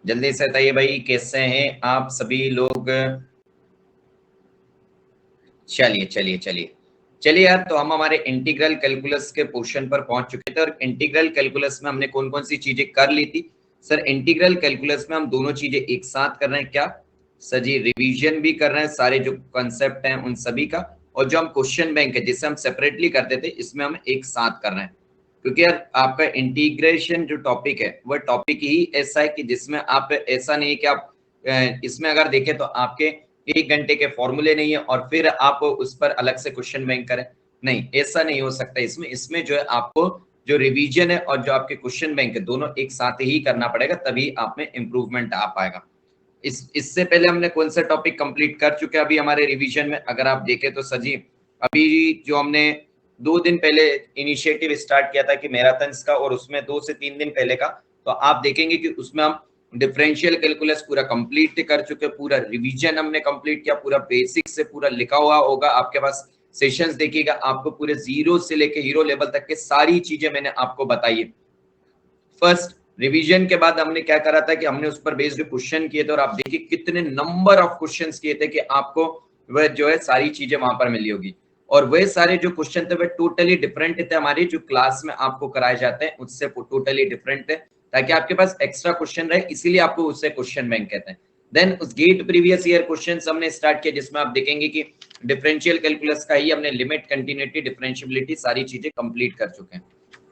जल्दी से बताइए भाई, कैसे हैं आप सभी लोग। चलिए यार, तो हम हमारे इंटीग्रल कैलकुलस के पोर्शन पर पहुंच चुके थे और इंटीग्रल कैलकुलस में हमने कौन कौन सी चीजें कर ली थी। सर इंटीग्रल कैलकुलस में हम दोनों चीजें एक साथ कर रहे हैं। क्या सर जी? रिवीजन भी कर रहे हैं सारे जो कॉन्सेप्ट हैं उन सभी का, और जो हम क्वेश्चन बैंक है जिसे हम सेपरेटली करते थे इसमें हम एक साथ कर रहे हैं। क्योंकि यार आपका इंटीग्रेशन जो टॉपिक है वह टॉपिक ही ऐसा है कि जिसमें आप ऐसा नहीं है कि आप इसमें अगर देखें तो आपके 1 घंटे के फॉर्मूले नहीं है और फिर आप उस पर अलग से क्वेश्चन बैंक करें। नहीं, ऐसा नहीं हो सकता। इसमें जो है आपको जो रिवीजन है और जो आपके क्वेश्चन बैंक है दोनों एक साथ ही करना पड़ेगा, तभी आप में इंप्रूवमेंट आ पाएगा। इससे पहले हमने कौन सा टॉपिक कंप्लीट कर चुके हैं अभी हमारे रिवीजन में, अगर आप देखें तो सर जी अभी जो हमने 2 दिन पहले इनिशिएटिव स्टार्ट किया था कि मैराथन्स का, और उसमें 2 से 3 दिन पहले का, तो आप देखेंगे कि उसमें हम डिफरेंशियल कैलकुलस पूरा कंप्लीट कर चुके, पूरा रिवीजन हमने कंप्लीट किया, पूरा बेसिक से पूरा लिखा हुआ होगा आपके पास। सेशंस देखिएगा, आपको पूरे जीरो से लेके हीरो लेवल तक के सारी चीजें मैंने आपको बताई है। फर्स्ट रिवीजन के बाद हमने क्या करा था कि हमने उस पर बेस्ड क्वेश्चन किए थे, और आप देखिए कितने नंबर ऑफ क्वेश्चंस किए थे कि आपको वह जो है सारी चीजें वहां पर मिली होगी। और वह सारे जो क्वेश्चन थे वह टोटली डिफरेंट थे, हमारे जो क्लास में आपको कराए जाते हैं उससे टोटली डिफरेंट थे, ताकि आपके पास एक्स्ट्रा क्वेश्चन रहे, इसीलिए आपको उससे क्वेश्चन बैंक कहते हैं। देन उस गेट प्रीवियस ईयर क्वेश्चंस हमने स्टार्ट किया, जिसमें आप देखेंगे कि डिफरेंशियल कैलकुलस का ही हमने लिमिट, कंटिन्यूटी, डिफरेंशियबिलिटी सारी चीजें कंप्लीट कर चुके हैं।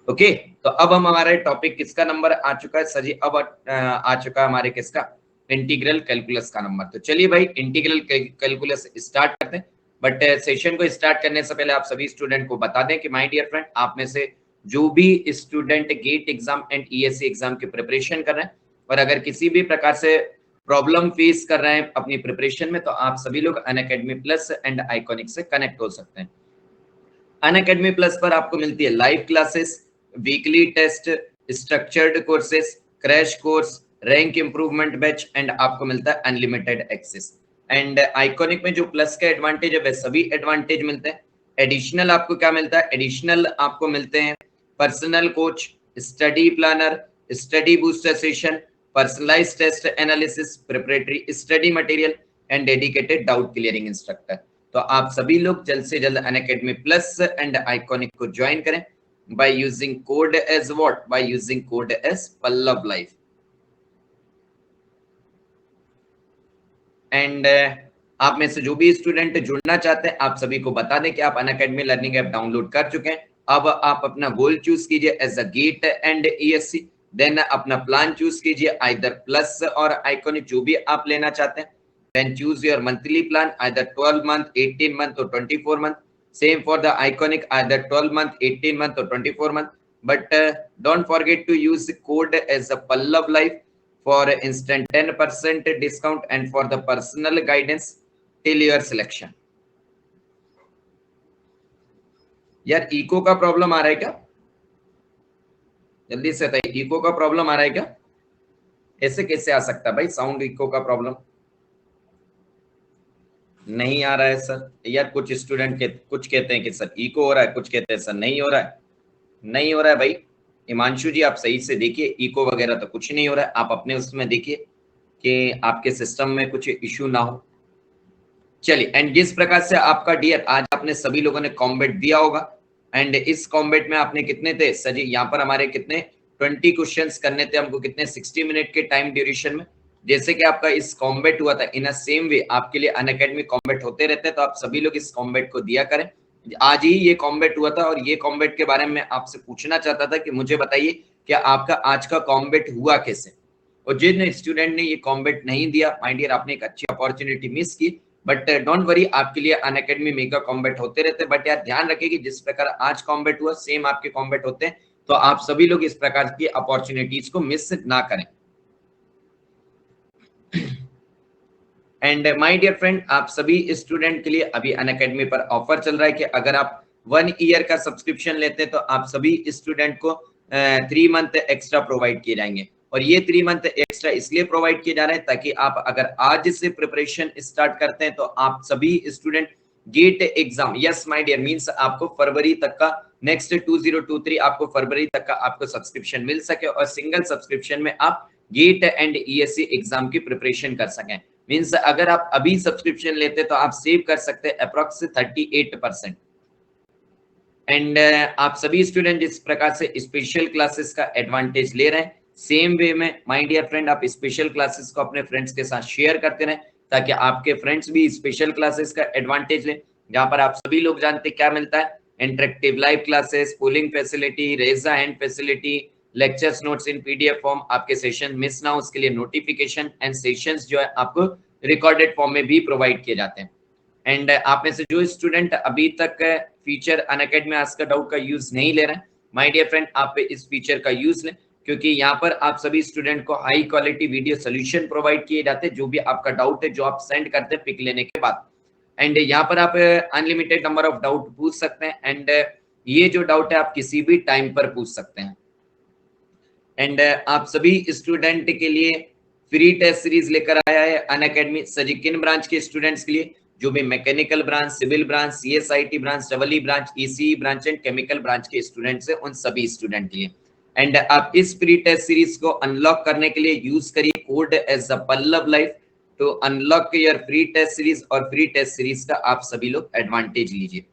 ओके, तो अब हम हमारे टॉपिक किसका नंबर आ चुका है सर जी? अब आ चुका है हमारे किसका? इंटीग्रल कैलकुलस का नंबर। तो चलिए भाई इंटीग्रल कैलकुलस स्टार्ट करते हैं। बट सेशन को स्टार्ट करने से पहले आप सभी स्टूडेंट को बता दें कि माय डियर फ्रेंड, आप में से जो भी student GATE exam and ESC exam की प्रिपरेशन कर रहे हैं और अगर किसी भी प्रकार से प्रॉब्लम फेस कर रहे हैं अपनी प्रिपरेशन में, तो आप सभी लोग अनअकैडमी प्लस एंड आइकॉनिक से कनेक्ट हो सकते हैं। अनअकैडमी प्लस पर आपको मिलती है live classes, weekly test, structured courses, crash course, rank improvement batch, and आपको मिलता है अनलिमिटेड एक्सेस। एंड आइकॉनिक में जो प्लस का एडवांटेज है वह सभी एडवांटेज मिलते हैं। एडिशनल आपको क्या मिलता है? एडिशनल आपको मिलते हैं personal coach, study planner, study booster session, personalised test analysis, preparatory study material and dedicated doubt clearing instructor. तो आप सभी लोग जल्द से जल्द अनअकैडमी प्लस एंड आइकॉनिक को ज्वाइन करें by using code as what? By using code as Pallav Life. And आप में से जो भी स्टूडेंट जुड़ना चाहते हैं आप सभी को बता दें कि आप अनअकैडमी लर्निंग ऐप डाउनलोड कर चुके हैं। अब आप अपना गोल चूज कीजिए as a GATE and ESE, then अपना प्लान चूज कीजिए आइदर प्लस और आइकॉनिक, जो भी आप लेना चाहते हैं। Then choose your monthly plan either 12 month, 18 month और 24 month. Same for the Iconic, either 12 month, 18 month or 24 month. But don't forget to use the code as a Pallav Life for instant 10% discount and for the personal guidance till your selection. यार eco का problem आ रहा है क्या? जल्दी से बताइए, eco का problem आ रहा है क्या? ऐसे कैसे आ सकता है भाई साउंड इको का प्रॉब्लम? नहीं आ रहा है सर। यार कुछ स्टूडेंट कुछ कहते हैं कि सर इको हो रहा है, कुछ कहते हैं सर नहीं हो रहा है। नहीं हो रहा है भाई। हिमांशु जी आप सही से देखिए, इको वगैरह तो कुछ नहीं हो रहा है। आप अपने उसमें देखिए कि आपके सिस्टम में कुछ इश्यू ना हो। चलिए, एंड जिस प्रकार से आपका डियर आज आपने सभी लोगों ने कॉम्बैट दिया होगा, एंड इस कॉम्बैट में आपने कितने थे सर जी? यहाँ पर हमारे कितने 20 क्वेश्चंस करने थे हमको, कितने 60 मिनट के टाइम ड्यूरेशन में। जैसे कि आपका इस कॉम्बैट हुआ था, इन अ सेम वे आपके लिए अनअकैडमी कॉम्बैट होते रहते हैं, तो आप सभी लोग इस कॉम्बैट को दिया करें। आज ही ये कॉम्बैट हुआ था और ये कॉम्बैट के बारे में आपसे पूछना चाहता था कि मुझे बताइए कि आपका आज का कॉम्बैट हुआ कैसे। और जिन स्टूडेंट ने ये कॉम्बैट नहीं दिया, माय डियर आपने एक अच्छी अपॉर्चुनिटी मिस की। बट डोंट वरी, आपके लिए अनअकैडमी मेगा कॉम्बैट होते रहते हैं। बट यार ध्यान रखिए कि जिस प्रकार आज कॉम्बैट हुआ सेम आपके कॉम्बैट होते हैं, तो आप सभी लोग इस प्रकार की अपॉर्चुनिटीज को मिस ना करें। एंड माय डियर फ्रेंड, आप सभी स्टूडेंट के लिए अभी अनअकैडमी पर ऑफर चल रहा है कि अगर आप 1 ईयर का सब्सक्रिप्शन लेते हैं तो आप सभी स्टूडेंट को 3 मंथ एक्स्ट्रा प्रोवाइड किए जाएंगे। और ये 3 मंथ एक्स्ट्रा इसलिए प्रोवाइड किए जा रहे हैं ताकि आप अगर आज से प्रिपरेशन स्टार्ट करते हैं तो आप सभी student GATE exam, yes my dear, means आपको फरवरी तक का, नेक्स्ट 2023 आपको फरवरी तक का आपको सब्सक्रिप्शन मिल सके और सिंगल सब्सक्रिप्शन में आप गेट एंड ईएससी एग्जाम की प्रिपरेशन कर सकें। मीन्स अगर आप अभी सब्सक्रिप्शन लेते तो आप सेव कर सकते हैं अप्रोक्स 38%। एंड आप सभी स्टूडेंट इस प्रकार से स्पेशल क्लासेस का एडवांटेज ले रहे हैं। सेम वे में माय डियर फ्रेंड, आप स्पेशल क्लासेस को अपने फ्रेंड्स के साथ शेयर करते रहें ताकि आपके फ्रेंड्स भी स्पेशल क्लासेस का एडवांटेज लें, जहां पर आप सभी लोग जानते हैं क्या मिलता है, interactive live classes, polling facility, raise the hand facility, lectures notes in PDF form, आपके सेशन मिस ना हो उसके लिए नोटिफिकेशन, एंड सेशंस जो है आपको रिकॉर्डेड फॉर्म में भी प्रोवाइड किए जाते हैं। एंड आप में से जो स्टूडेंट अभी तक feature Unacademy ask a doubt का यूज नहीं ले रहे हैं, माय डियर फ्रेंड आप इस फीचर का यूज लें, क्योंकि यहाँ पर आप सभी स्टूडेंट को high quality video solution provide किए जाते हैं जो भी आपका डाउट है जो आप सेंड करते हैं पिक लेने के बाद। एंड यहाँ पर आप अनलिमिटेड नंबर ऑफ डाउट पूछ सकते हैं, एंड ये जो डाउट है आप किसी भी टाइम पर पूछ सकते हैं। एंड आप सभी स्टूडेंट के लिए फ्री टेस्ट सीरीज लेकर आया है अनअकैडमी। सजी किन ब्रांच के स्टूडेंट्स के लिए, जो भी mechanical branch, civil branch, CSIT branch, double E branch, ECE branch and chemical branch के स्टूडेंट्स हैं, उन सभी स्टूडेंट के लिए। एंड आप इस फ्री टेस्ट सीरीज को अनलॉक करने के लिए यूज करिए code as the Pallav life to unlock your free test series, और फ्री टेस्ट सीरीज का आप सभी लोग एडवांटेज लीजिए।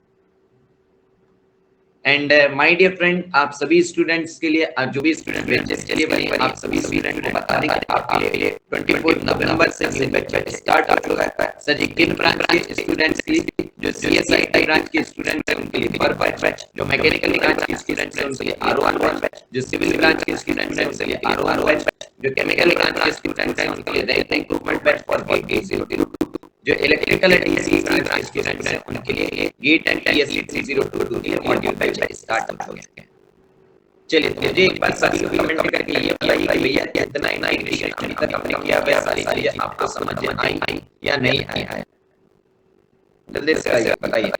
एंड माय डियर फ्रेंड, आप सभी स्टूडेंट्स के लिए, जो भी स्टूडेंट बैचेस के लिए आप सभी स्टूडेंट को बता दें कि आपके लिए 24 नवंबर से न्यू बैच स्टार्ट हो चुका है। सर किन ब्रांच के स्टूडेंट्स के लिए, जो सीएसआईटी ब्रांच के स्टूडेंट हैं उनके लिए पर बैच, जो मैकेनिकल ब्रांच के स्टूडेंट्स हैं उनके लिए आर1 बैच, जो सिविल ब्रांच के स्टूडेंट्स हैं उनके लिए आर1 बैच, जो केमिकल ब्रांच के स्टूडेंट्स हैं उनके लिए rank improvement batch for GATE 002, जो इलेक्ट्रिकल एंड ईसी ब्रांच के स्टूडेंट्स हैं उनके लिए गेट एंड ईएससी 3022 के मॉड्यूल बैच स्टार्ट हो गया है। चलिए तो मुझे एक बार सभी लोग कमेंट करके ये बताइए कि भैया कितना इंटीग्रेशन अभी तक हमने किया है, सारी चीजें आपको समझ में आई या नहीं आई है? जल्दी से बताइए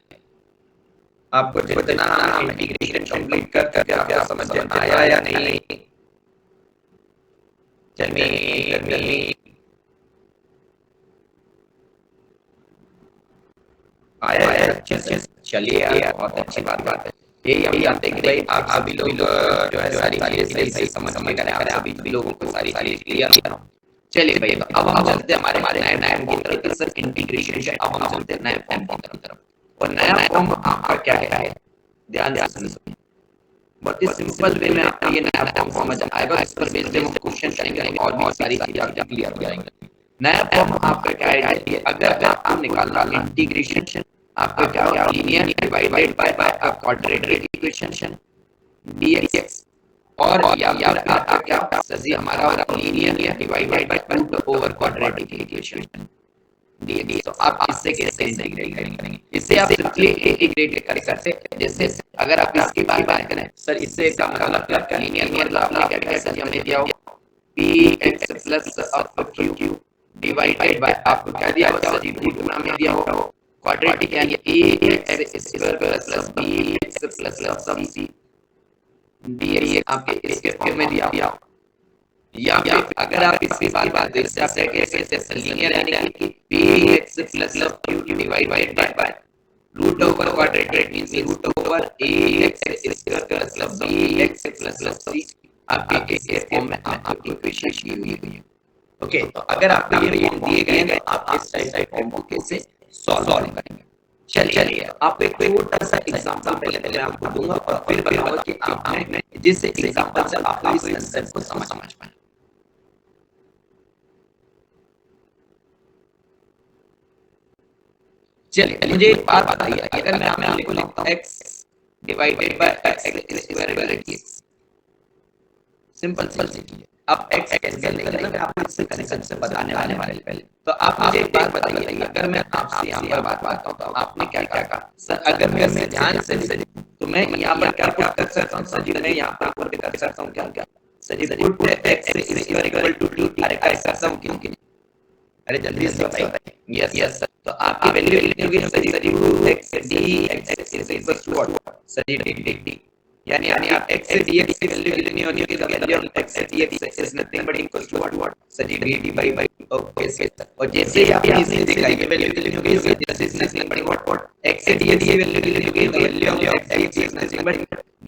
आपको जितना इंटीग्रेशन कंप्लीट करके आपको समझ में आया या नहीं। चलिए आया अच्छे से, चलिए यार बहुत अच्छी बात है। यही हम जानते हैं कि भाई आप सभी लोग जो है सारी चीजें सही समझ में करें, आप सभी लोगों को सारी क्लियर हो। चलिए भाई तो अब हम चलते हैं हमारे नए फॉर्म की तरफ। सर इंटीग्रेशन, अब हम चलते हैं नए फॉर्म की तरफ। और नया फॉर्म आपका क्या है, ध्यान से सुनिए। बहुत ही सिंपल वे में आपको ये नया फॉर्म समझ आएगा, इस पर बेस्ड हम क्वेश्चन करेंगे और भी सारी चीजें आपको क्लियर हो जाएंगी। नया फॉर्म आपका क्या है, अगर आपको निकालना इंटीग्रेशन, आपका क्या होगा, linear divided by quadratic equation dx, और या आपका क्या होगा सजी हमारा होगा linear divided by root over quadratic equation dx। तो आप इससे कैसे इंटीग्रेट करेंगे, इससे आप सिंपली इंटीग्रेट कर सकते हैं। जैसे अगर आप इसकी बात करें सर, इससे का मतलब क्या, लीनियर आपने क्या सर हमने दिया होगा px plus of q divided bye आपको क्या दिया होगा सर, रूट में दिया होगा क्वाड्रेटिक यानी ax square plus bx plus c dx आपके इसके फॉर्म में दिया होगा। या अगर आप इसकी बात देख सकते हैं कैसे, लीनियर यानी कि px plus q divided by root over quadratic means root over ax square plus bx plus c आपके इस फॉर्म में आपकी इक्वेशन दी हुई है। ओके, तो अगर आपको ये फॉर्म दिए गए हैं तो आप इस टाइप फॉर्म को कैसे सॉल्व करेंगे। चलिए आप एक छोटा सा एग्जांपल पहले आपको दूंगा और फिर बताऊंगा कि आपने जिस एग्जांपल से आप इस कंसेप्ट को समझ पाए। चलिए मुझे एक बात बताइए, अगर मैं आपको लिखूं x divided by x square dx, simple चीज। अब x कैसे निकलेगा मैं आपको इससे कनेक्शन से बताने वाले पहले। तो आप मुझे एक बात बताइए, अगर मैं आपसे यहाँ पर बात करता हूँ, आपने क्या कहा सर, अगर मैं ध्यान से तो मैं यहाँ पर क्या कर सकता हूँ सर जी, मैं यहाँ पर पुट कर सकता हूँ क्या sir ji, put x square equal to 2 अरे कर सकता हूँ क्यों नहीं, अरे जल्दी से बताइए। यस सर, तो आपकी वैल्यू लिखनी होगी sir ji, x dx is equal to what sir ji, dt यानी आप x से dx की वैल्यू कितनी होनी है, तो वैल्यू ऑफ x से dx is nothing but equal to what sir ji, dt by okay sir, और जैसे ही आपने इसे देखा ये वैल्यू कितनी हो गई sir, this is nothing but what x से dx की वैल्यू कितनी हो गई, the value of x is nothing but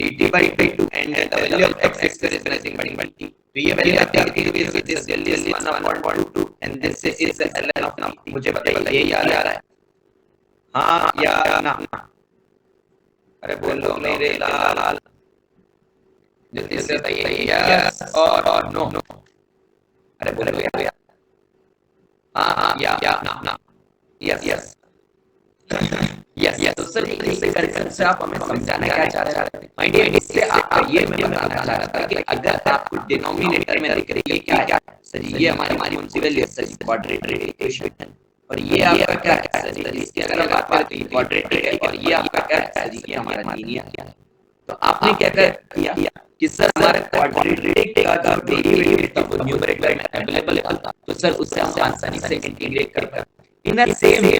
dt by 2 and the value of x square is nothing but t। तो ये वैल्यू आपकी कितनी हो गई sir, this value is 1/2 and this is ln of t। मुझे बताइए ये याद आ रहा है? हाँ या ना? अरे बोलो मेरे लाल, जल्दी से बताइए यस और नो। अरे बोलो यार, हाँ या ना? Yes yes yes yes. तो सर इस कंसेप्ट से आप हमें समझाना क्या चाह रहे थे? माय डियर, इससे आपको ये मैं बताना चाह रहा था कि अगर आपको डिनोमिनेटर में दिख रही है क्या है सर, ये हमारी कौन सी वैल्यू है सर, क्वाड्रेटिक इक्वेशन, और ये आपका क्या है सर, इसकी अगर हम बात करें तो ये क्वाड्रेटिक है, और ये आपका क्या है सर, ये हमारा लीनियर है। तो आपने क्या किया कि सर हमारा क्वाड्रेटिक का जो डेरिवेटिव था वो न्यूमरेटर में अवेलेबल था, तो सर उससे हम आसानी से इंटीग्रेट कर पाए। इन अ सेम वे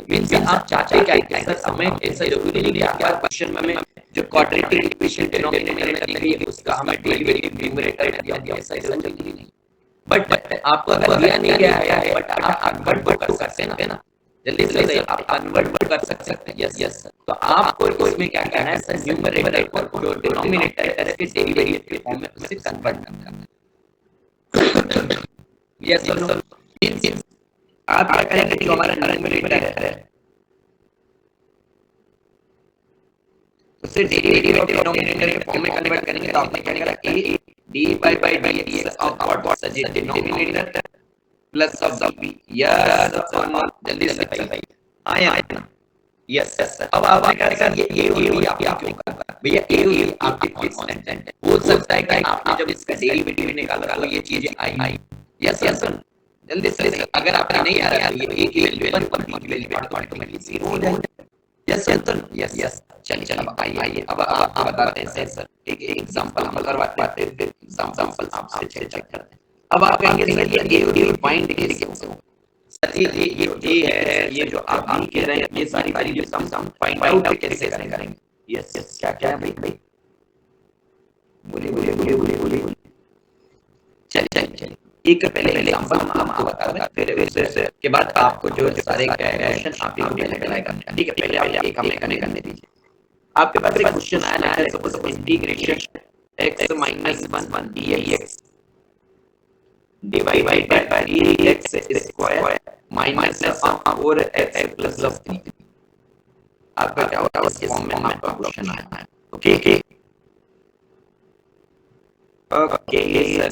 मींस आप चाहते क्या है सर, हमें ऐसा जरूरी नहीं कि आपका क्वेश्चन में हमें जो क्वाड्रेटिक इक्वेशन डिनोमिनेटर में दी गई है उसका हमें डेरिवेटिव न्यूमरेटर में दिया, ऐसा जरूरी नहीं। बट आपको अगर दिया नहीं गया है बट आप कन्वर्ट कर सकते हैं ना, जल्दी से आप कन्वर्ट कर सकते हैं। यस यस, तो आपको इसमें क्या करना है सर, न्यूमरेटर को जो डिनोमिनेटर है इसके डेरिवेटिव के फॉर्म में उसे कन्वर्ट करना है। यस सर, मींस आप क्या करेंगे, जो हमारा न्यूमरेटर है उसे डेरिवेटिव ऑफ डिनोमिनेटर के फॉर्म में कन्वर्ट करेंगे, तो आपने क्या करा a dy by dx of what sir, denominator plus of b। Yes और नो, जल्दी से बताइए। आया ना? Yes yes sir. अब आपने कहा सर ये होगी आपकी क्यों करता भैया, ये होगी आपकी कांस्टेंट है, हो सकता है कि आपने जब इसका डेरिवेटिव निकाला तो ये चीजें आई। यस यस सर, जल्दी से अगर आपने नहीं आ रहा है ये a की वैल्यू 1 पर b की वैल्यू ऑटोमेटिकली 0 हो जाएगी। Yes sir, yes yes. चलिए अब आइए, अब आप बताते हैं सर, एक एग्जांपल हम करवाते हैं, फिर एग्जांपल आपसे चेक करते हैं। अब आप कहेंगे सर ये पॉइंट कैसे हो सर, ये है, ये जो आप कह रहे हैं ये सारी जो हम फाइंड आउट कैसे करेंगे। यस यस, क्या है भाई, बोलिए। चलिए एक पहले एग्जांपल हम आपको बता रहे हैं, फिर के बाद आपको जो सारे क्वेश्चन आप ही को अप्लाई करने हैं। ठीक है, पहले आप एक हमें करने दीजिए। आपके पास एक क्वेश्चन आया है, suppose integration x - 1 dx divide by dx square minus 4x plus 3। आपका क्या होगा, इस फॉर्म में आपका क्वेश्चन आया है। ओके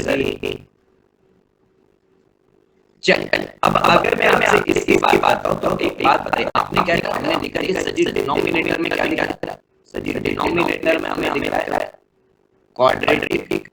सर जी, चल अब अगर मैं आपसे इसकी बात बताऊं तो एक बात बताइए, आपने क्या कहा, हमने लिखा है सर जी डिनोमिनेटर में क्या लिखा है सर जी, डिनोमिनेटर में हमें लिखा है क्वाड्रेटिक,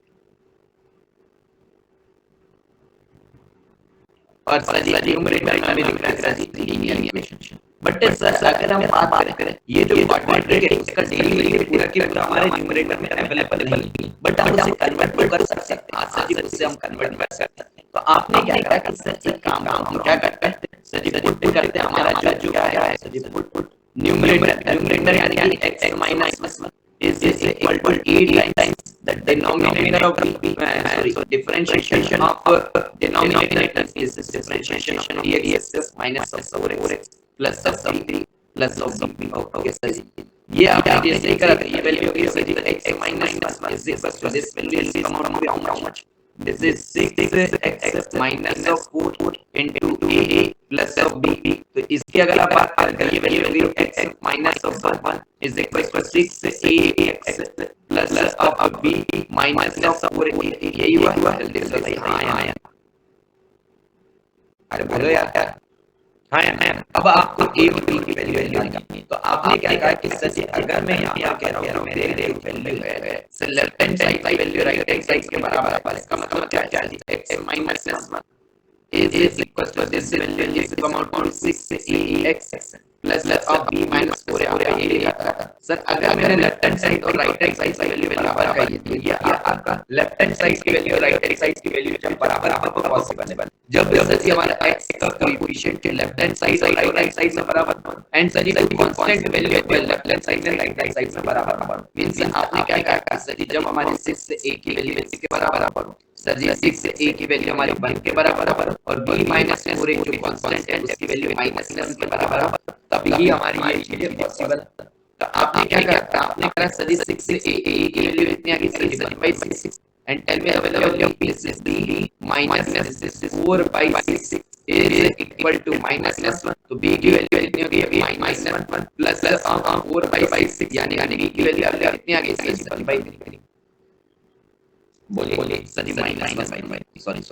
और सर जी न्यूमरेटर में हमें लिखा है सर जी लीनियर इक्वेशन। बट सर अगर हम बात करें ये जो क्वाड्रेटिक है उसका डेरिवेटिव पूरा की पूरा हमारे न्यूमरेटर में अवेलेबल नहीं है, बट हम उसे कन्वर्ट कर सकते हैं। हां सर जी, उससे हम कन्वर्ट कर सकते हैं। तो आपने क्या कहा कि सर एक काम हम क्या करते हैं सर जी, पुट करते हैं हमारा जो क्या है सर जी, पुट न्यूमरेटर यानी x minus 1 is equal to 8 times the denominator of differentiation of denominator is differentiation of dx minus of 4x plus of 3 plus of b। Okay sir ji, ये आपने जैसे ही करा था, ये वैल्यू है sir ji x minus 1 is equal to this value is come out to be how much, this is 6x minus of 4 into a plus of b। तो इसकी अगर आप बात करें ये वैल्यू होगी x minus of 1 is equal to 6ax plus of b minus of 4a। यही हुआ, जल्दी से बताइए। हाँ आया, अरे बोलो यार। हाँ यार, अब आपको a और b की वैल्यू निकालनी है, तो आपने क्या कहा कि सर अगर मैं यहाँ कह रहा हूँ मेरे वैल्यू है सर लेफ्ट हैंड साइड की वैल्यू राइट हैंड साइड के बराबर है, इसका मतलब क्या है x minus 1 is equal to this value is come out to 6ax plus of b minus 4a। ये लिखा था सर, अगर मैंने लेफ्ट हैंड साइड और राइट हैंड साइड की वैल्यू बराबर कर दी, ये आपका लेफ्ट हैंड साइड की वैल्यू राइट हैंड साइड की वैल्यू जब बराबर आपको पॉसिबल है, जब सर जी हमारा x का कोएफिशिएंट लेफ्ट हैंड साइड और राइट साइड में बराबर एंड सर जी कांस्टेंट वैल्यू है लेफ्ट हैंड साइड और राइट हैंड साइड में बराबर मींस आपने क्या कहा सर जी, जब हमारे 6 से a की वैल्यू के बराबर सर जी 6a की वैल्यू हमारी 1 के बराबर और b माइनस 4a जो कांस्टेंट है उसकी वैल्यू माइनस 1 के बराबर, तभी हमारी ये चीजें पॉसिबल। तो आपने क्या करा, आपने करा सर जी 6a की वैल्यू कितनी आ गई सर जी 1/6 and tell me the value of this is b minus this is 4/6 is equal to minus 1। तो b की वैल्यू कितनी हो गई minus 1 प्लस 4/6 यानी b की वैल्यू कितनी आ गई सर जी 1/3। बोलिए सर जी -1/3 सॉरी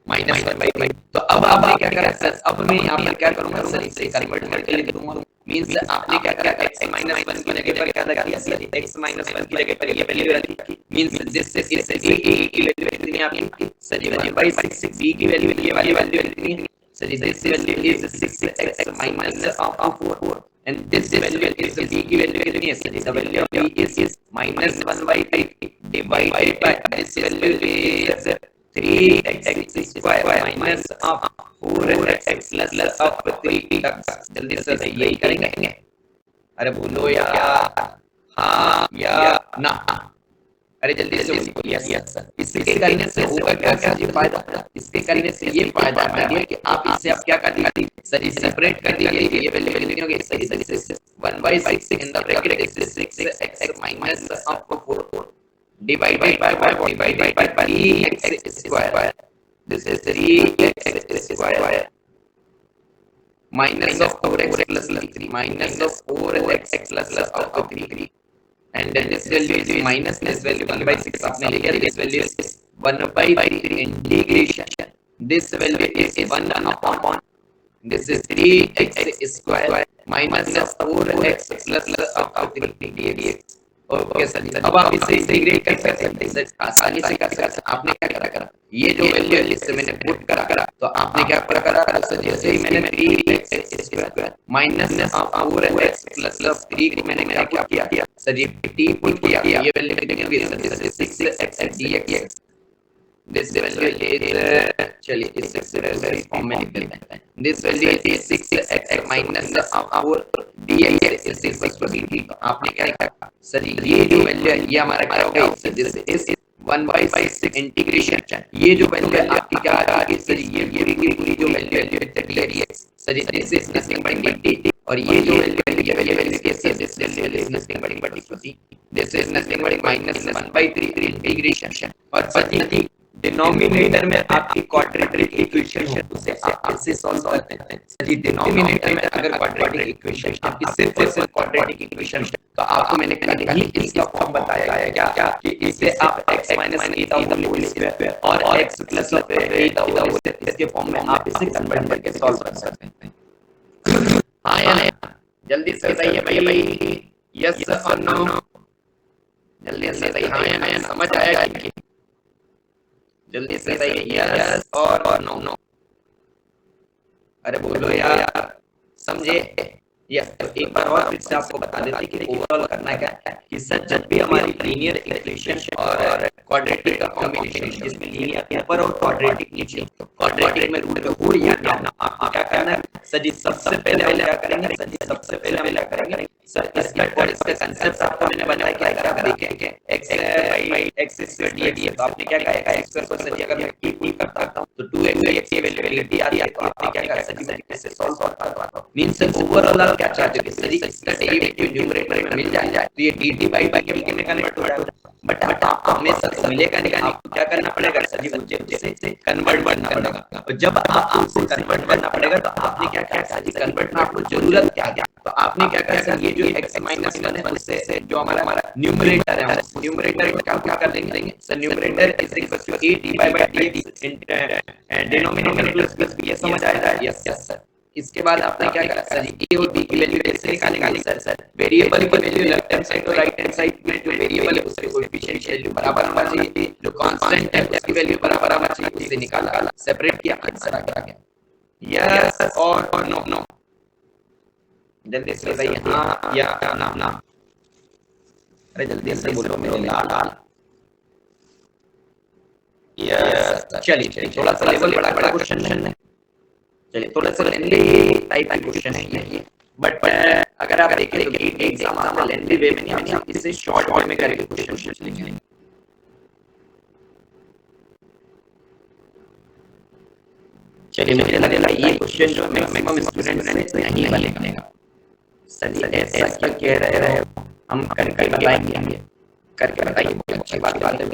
-1/3। तो अब आपने क्या करा सर, अब मैं यहाँ पर क्या करूंगा सर, इसे कन्वर्ट करके लिख दूंगा। मींस आपने क्या करा, x -1 की जगह पर क्या लगा दिया सर, x -1 की जगह पर ये वैल्यू रखी। मींस दिस इज a की वैल्यू कितनी है आपकी सर जी 1/6, b की वैल्यू ये वाली वैल्यू कितनी है sir ji, this value is 6x minus 4 and this value is b की वैल्यू कितनी है सर जी, the value of b is -1/3 divided by this value is 3x square minus of 4x plus of 3x। जल्दी से यही करेंगे। अरे बोलो यार हाँ या ना, अरे जल्दी से बोलिए यस सर। इसके करने से होगा क्या जी फायदा, इसके करने से ये फायदा है कि आप इससे आप क्या कर दीजिए सर, ये सेपरेट कर दीजिए। ये वैल्यू कितनी हो गई सही सही से 1/6 in the bracket 6x minus of 4 divided by 3x square, this is 3x square minus of 4x plus 3 minus of 4x plus of 3 and then this value is minus this value 1/6 आपने लिखा, this value is 1/3 integration this value is 1 upon this is 3x square minus 4x plus of 3 dx। Okay sir, अब आप इसे integrate कर सकते हैं sir, आसानी से कर सकते हैं। आपने क्या करा, ये जो वैल्यू है जिससे मैंने पुट करा तो आपने क्या करा सर, जैसे ही मैंने 3x square minus 4x plus 3 को मैंने क्या किया सर, ये t पुट किया, ये वैल्यू कितनी होगी sir 6x dx। this value is चलिए इस 6 फॉर्म में निकल जाता है, this value is 6x minus 4 dx is equal to dt। आपने क्या किया सर, ये जो वैल्यू है ये हमारा क्या होगा सर, दिस इज 1/6 इंटीग्रेशन। ये जो वैल्यू है आपकी क्या आ गई सर, ये पूरी जो वैल्यू है dx sir, this is nothing but dt और ये जो वैल्यू है ये वैल्यू कैसे है, this value is nothing but dt, this is nothing but -1/3 integration. और सर डिनोमिनेटर में आपकी क्वाड्रेटिक इक्वेशन है उसे आप ऐसे सॉल्व करते हैं सर जी। डिनोमिनेटर में अगर क्वाड्रेटिक इक्वेशन आपकी सिर्फ और सिर्फ क्वाड्रेटिक इक्वेशन तो आपको मैंने कल ही इसका फॉर्म बताया क्या कि इसे आप x minus a का होल स्क्वायर और x plus a का होल स्क्वायर इसके फॉर्म में आप इसे कन्वर्ट करके सॉल्व कर सकते हैं। हां या जल्दी से बताइए भाई यस और नो, जल्दी से बताइए हां या ना, समझ आया कि जल्दी से बताइए यस और नो। अरे बोलो यार समझे यस। तो एक बार और फिर से आपको बता देते कि ओवरऑल करना क्या है कि सर जब भी हमारी लीनियर इक्वेशन और क्वाड्रेटिक का कॉम्बिनेशन जिसमें लीनियर ऊपर और क्वाड्रेटिक नीचे, क्वाड्रेटिक में रूट हो या ना, आप क्या करना है सर जी, सबसे पहले हम क्या करेंगे सर जी, सबसे पहले हम क्या करेंगे सर, इसका कांसेप्ट आपको मैंने बताया क्या क्या देखेंगे x स्क्वायर dx। तो आपने क्या कहा x स्क्वायर को सर जी अगर मैं t करता हूं तो 2x dx की वैल्यू आती है, तो आपने क्या कहा सर जी कैसे सॉल्व करता हूं। मींस ओवरऑल आप क्या चाहते हो सर जी, इसका डेरिवेटिव न्यूमरेटर में मिल जाए तो ये dt बाय के में कन्वर्ट हो जाएगा, बट आपको हमेशा मिलेगा नहीं, आपको क्या करना पड़ेगा सर जी, मुझे इसे कन्वर्ट करना पड़ेगा। और जब आपको कन्वर्ट करना पड़ेगा तो आपने क्या किया सर जी, कन्वर्ट में आपको जरूरत क्या है, तो आपने क्या कहा सर, ये जो x minus 1 है उससे जो हमारा न्यूमरेटर है न्यूमरेटर में क्या कर देंगे sir, numerator is equal to a dy by dx denominator plus plus b, समझ आया यस सर। इसके बाद आपने क्या करा सर, a और b की वैल्यू कैसे निकालेंगे सर, वेरिएबल की वैल्यू लेफ्ट हैंड साइड और राइट हैंड साइड में जो वेरिएबल है उसके कोएफिशिएंट वैल्यू बराबर होना चाहिए, जो कांस्टेंट है उसकी वैल्यू बराबर होना चाहिए, उसे निकाला सेपरेट किया आंसर आ गया यस और नो। जल्दी से बताइए हाँ या ना। अरे जल्दी से बोलो मेरे लाल यस। चलिए थोड़ा सा लेवल बड़ा क्वेश्चन है, चलिए थोड़ा सा लेंथी टाइप का क्वेश्चन है ये, बट अगर आप देखें तो एग्जाम आपका लेंथी वे में नहीं आना, इसे शॉर्ट वे में करके क्वेश्चन लिखेंगे। चलिए मुझे लगा ये क्वेश्चन जो मैक्सिमम स्टूडेंट से नहीं बनेगा। सर ऐसा क्या कह रहे हो, हम करके बताएंगे, करके बताइए, बहुत अच्छी बात है।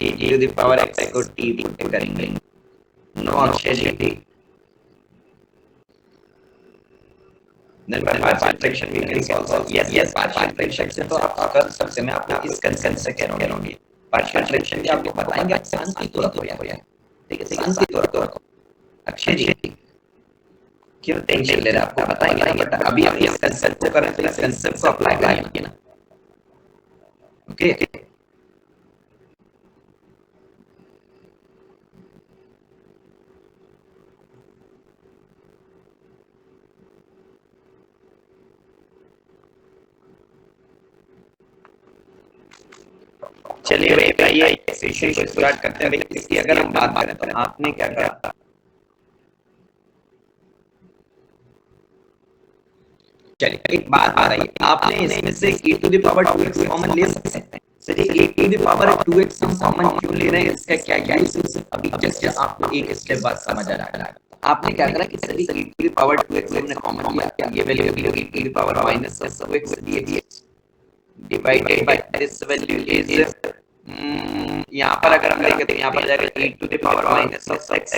e to the power x को t पुट करेंगे। No Akshay ji, then by partial fraction we can solve. Yes partial fraction से तो आप कर सकते हैं। मैं आपको इस कंसेप्ट से कह रहा हूँ, पार्शियल फ्रैक्शन भी आपको बताएंगे, शांति तो रखो यार, ठीक है, शांति तो रखो। अक्षय जी क्यों टेंशन ले रहे हैं, आपको बताएंगे ना, बता अभी आप इस कंसेप्ट को करें तो इस कंसेप्ट को अप्लाई करेंगे ना, ओके। चलिए बताइए सेशन को स्टार्ट करते हैं। इसकी अगर हम बात करें तो आपने क्या करा, चलिए एक बात आ रही है, आपने इसमें से e to the power 2x common ले सकते हैं। सर ये e to the power 2x हम कॉमन क्यों ले रहे हैं, इसका क्या क्या यूज है, अभी जस्ट आपको एक स्टेप बाद समझ आ जाएगा। आपने क्या करा कि सभी e to the power 2x हमने कॉमन लिया, ये वैल्यू होगी e to the power minus 2x dx divided by this value is यहाँ पर अगर हम लिखें तो यहाँ पर जाएगा e to the power minus of x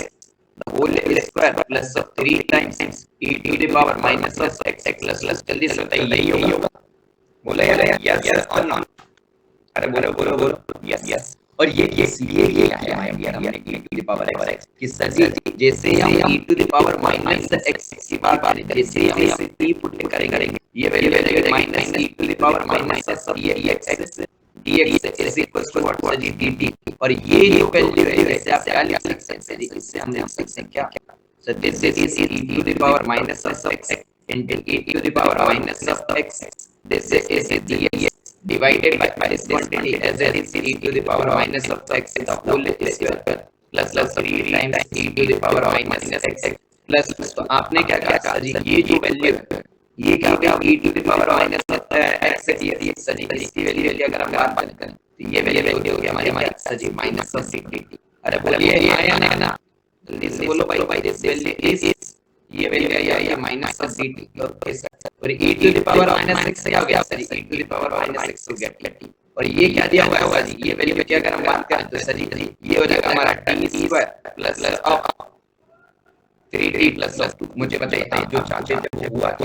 the whole square plus 3 times e to the power minus of x plus जल्दी से बताइए यही होगा, बोला यार यस और नो, अरे बोलो बोलो बोलो यस। और ये इसलिए क्या है हमने e to the power x कि सर जैसे हम e to the power minus x की बात करें, जैसे हम इसे 3 पुट करेंगे ये value minus e to the power minus ये x dx is equals to what sir ji dt, और ये जो वैल्यू है इसे आप क्या लिख सकते हैं सर जी, इससे हम लिख सकते हैं क्या sir, this is e to the power minus of x into e to the power minus of x, this is dx divided by this quantity as e to the power minus of x is whole square plus 3 times e to the power minus x plus, तो आपने क्या किया sir ji, ये जो value है ये क्या होगा e to the power minus x है सर जी, इसकी वैल्यू अगर हम बात करें तो ये वैल्यू हो गई हमारी sir ji minus of dt। अरे बोलिए आया ना, जल्दी से बोलो भाई, दिस वैल्यू इज, ये वैल्यू क्या है minus of dt, okay sir, और e to the power minus x क्या हो गया sir, e to the power minus x हो गया, और ये क्या दिया हुआ है सर, ये वैल्यू की अगर हम बात करें तो सर जी ये हो जाएगा हमारा t square plus 3t plus 2। मुझे बताइए जो चाचे जब हुआ तो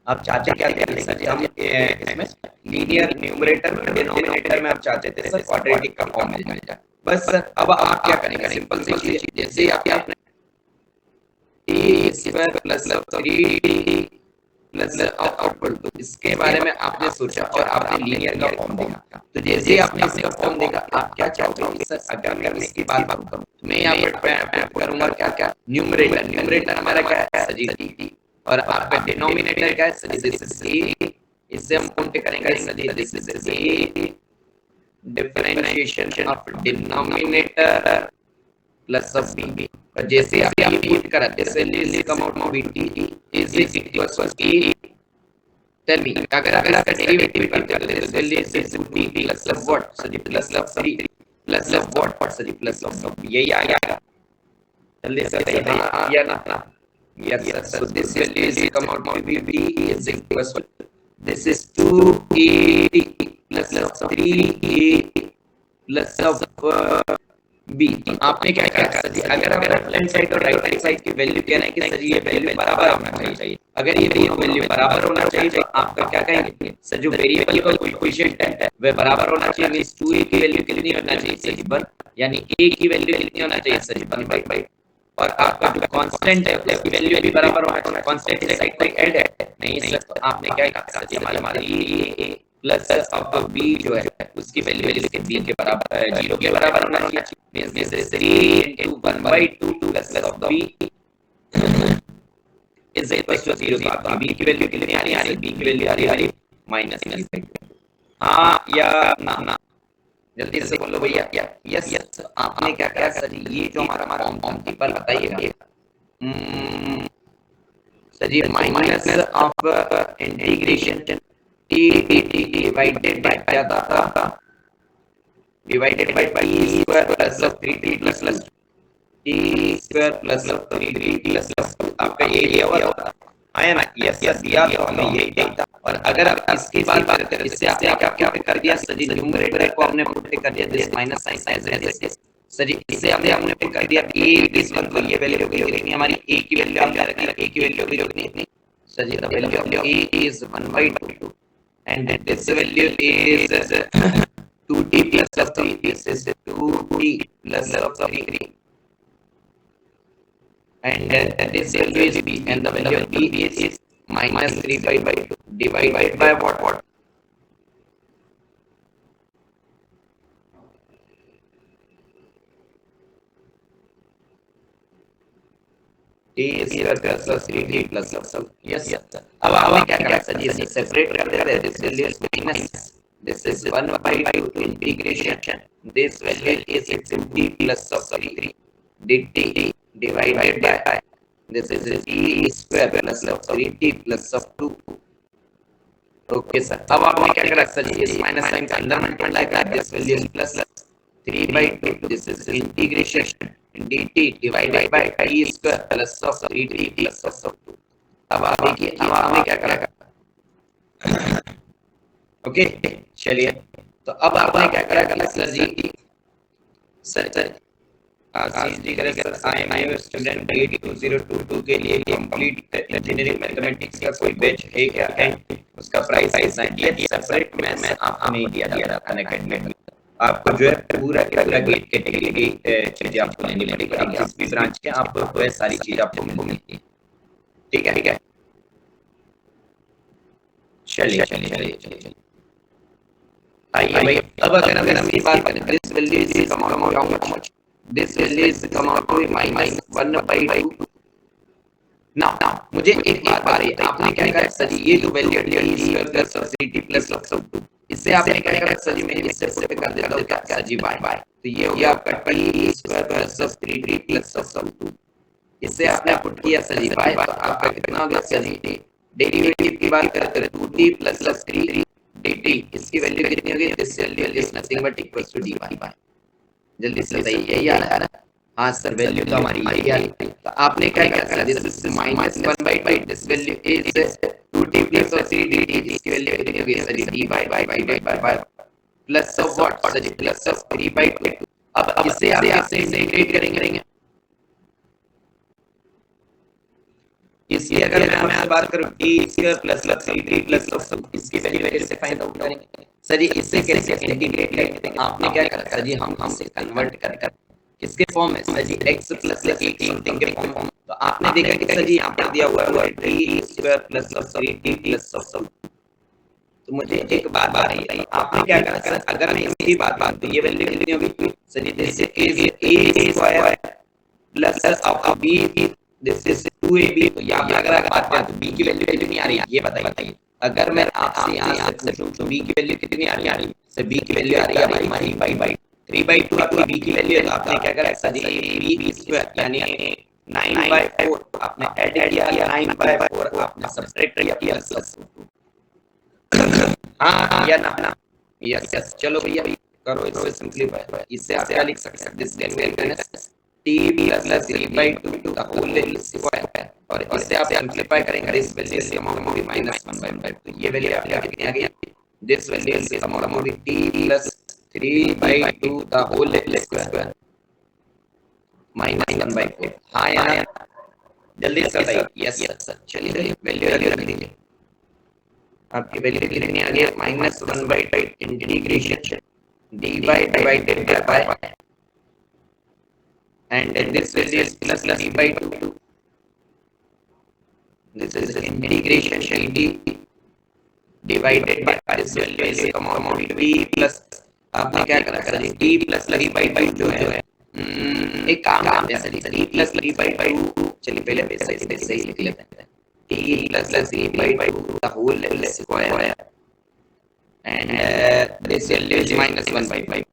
आप चाचे क्या थे सर जी, हम इसमें लीनियर न्यूमरेटर में डिनोमिनेटर में आप चाहते थे सर क्वाड्रेटिक का फॉर्म मिल जाए, बस सर अब आप क्या करेंगे, सिंपल सी चीज, जैसे आपने t square plus 3t plus equal to, इसके बारे में आपने सोचा और आपने लीनियर का फॉर्म देखा, तो जैसे ही आपने इसका फॉर्म देखा आप क्या चाहोगे सर, अगर मैं इसकी बात करूं तो मैं यहाँ पर करूंगा क्या क्या न्यूमरेटर हमारा क्या है सर जी dt, और आपका डिनोमिनेटर क्या है सर जी दिस इज, इससे हम कौन करेंगे sir ji this is differentiation of denominator plus of b, और जैसे आप ये पुट करा this value come out of dt is equals to e, tell me अगर आप डेरिवेटिव करते हो this value is dt plus of what sir ji plus of 3 plus of what sir ji plus of यही आ गया, जल्दी से बताइए या ना, yes sir, so this value is come out to be b is equals to, this is 2a plus of 3a plus of b, तो आपने क्या किया सर जी, अगर लेफ्ट हैंड साइड और राइट हैंड साइड की वैल्यू कहना है कि सर जी ये वैल्यू बराबर होना चाहिए, अगर ये दोनों वैल्यू बराबर होना चाहिए तो आपका क्या कहेंगे सर, जो वेरिएबल का कोएफिशिएंट है वह बराबर होना चाहिए, मींस 2a की वैल्यू कितनी होना चाहिए सर जी 1, यानी a की वैल्यू कितनी होना चाहिए सर जी 1/5, और आपका जो कांस्टेंट है उसकी वैल्यू भी बराबर होना चाहिए, कांस्टेंट इस साइड पर ऐड है नहीं सर, तो आपने क्या कहा सर जी हमारा a प्लस आपका b जो है उसकी वैल्यू इसके b के बराबर है, 0 के बराबर होना चाहिए, means this is 3 into 1/2 plus of b is equal to 0, तो आपकी b की वैल्यू कितनी आ रही है, b की वैल्यू आ रही है -3। हां या ना, जल्दी से बोलो भैया, यस आपने क्या किया सर जी, ये जो हमारा मल्टीपल बताइएगा sir ji minus of integration t divided by क्या था, divided by t square plus 3t plus t square plus 3t plus, आपका ये दिया हुआ था आया ना, यस दिया तो हमें यही था, और अगर आप इसकी बात करते हैं इससे आपने क्या कर दिया सर जी, न्यूमरेटर को हमने पुट कर दिया this minus sign as sir ji, इससे हमने पुट कर दिया a इज 1, तो ये वैल्यू होगी कितनी हमारी a की वैल्यू हमने रखी, a की वैल्यू होगी कितनी sir ji, the value of a is 1/2 and this value is 2t plus of 3, this is 2t plus of 3, and this value is b, and the value of b is minus 3/2 divided by what t square plus 3t plus of, yes अब आपने क्या किया sir जी, separate कर देते हैं, this value is minus, this is 1/2 integration, this value is t plus of 3 dt divided by this is t square plus of 3t plus of 2, okay sir. अब आपने क्या करा सर जी, इस माइनस साइन का अंदर मल्टीप्लाई कर this value is plus 3/2, this is integration dt divided by t square plus of 3t plus of 2। अब आप देखिए अब आपने क्या करा, ओके चलिए, तो अब आपने क्या करा सर जी, सर आशीष जी करें सर, आई एम स्टूडेंट 82022 के लिए कंप्लीट इंजीनियरिंग मैथमेटिक्स का कोई बैच है क्या है, उसका प्राइस कितना है, ये सेपरेट मैं आपको नहीं दिया था अनअकैडमी में, आपको जो है पूरा गेट कैटेगरी चीजें आपको लेनी पड़ेगी, आप जिस भी ब्रांच के आपको वह सारी चीज आपको मिलेगी, ठीक है चलिए आइए भाई, अब अगर हम इसकी बात करें, this value is come out how much, this value is come out to -1/2। Now मुझे एक बात आ रही है, आपने क्या कहा सर जी, ये जो value T plus 3t plus 2, इससे आपने क्या कहा सर जी, मैं इससे पुट कर देता हूं क्या सर जी बाय, तो ये हो गया आपका T square plus 3t plus 2। इससे आपने पुट किया सर जी बाय, तो आपका कितना हो गया सर जी, डेरिवेटिव की बात करते हैं 2t प्लस 3 dt, इसकी वैल्यू कितनी होगी, this value is nothing but equals to dy। जल्दी से बताइए, यही आ रहा है? हाँ सर, वैल्यू तो हमारी यही आ रही है। तो आपने क्या किया sir, this is -1/2, this value is 2t plus 3 dt, इसकी वैल्यू कितनी होगी sir ji, dy by plus of what sir ji, plus of 3/2। अब इसे आप कैसे इंटीग्रेट करेंगे, इसलिए अगर मैं आपसे बात करूं T square plus 3t plus 2, इसकी वैल्यू कैसे फाइंड आउट करेंगे सर जी, इससे कैसे इंटीग्रेट करेंगे, आपने क्या करा सर जी, हम इसे कन्वर्ट कर किसके फॉर्म में सर जी, x प्लस 8 समथिंग के फॉर्म में। तो आपने देखा कि सर जी यहाँ पर दिया हुआ है T square plus 3t plus 2। तो मुझे एक बात आ रही है, आपने क्या करा सर, अगर मैं इसकी बात करूं तो ये वैल्यू कितनी होगी sir ji, this is a square plus of b, this is 2ab। तो यहाँ पे अगर आप बात करें तो b की वैल्यू कितनी आ रही है ये बताइए। अगर मैं आपसे यहाँ से पूछूं तो b की वैल्यू कितनी आ रही है, सर b की वैल्यू आ रही है हमारी 3/2 आपकी b की वैल्यू है। तो आपने क्या करा सर जी, b स्क्वायर यानी 9/4 आपने ऐड किया, 9/4 आपने सब्ट्रैक्ट किया प्लस। हाँ या ना, यस यस, चलो भैया करो इसे सिंपलीफाई, इससे आप क्या लिख सकते हैं, this can be written as t plus 3/2 the whole square, और इससे आप सिंपलीफाई करेंगे, this value is come out to -1/5। तो ये वैल्यू आपका कितनी आ गई, this value is come out to t plus 3/2 the whole square -1/5। हाँ या ना, जल्दी से बताइए, यस सर। चलिए वैल्यू रख दीजिए, आपकी वैल्यू कितनी आ गई, -1/5 integration dy divided by and this value is plus 3/2, this is integration dt divided by this value is come out to t plus, आपने क्या करा सर जी, t plus 3/2 जो है, एक काम करते हैं सर जी, t plus 3/2, चलिए पहले वैसे ही लिख लेते हैं, t plus 3/2 the whole square and this value is -1/5।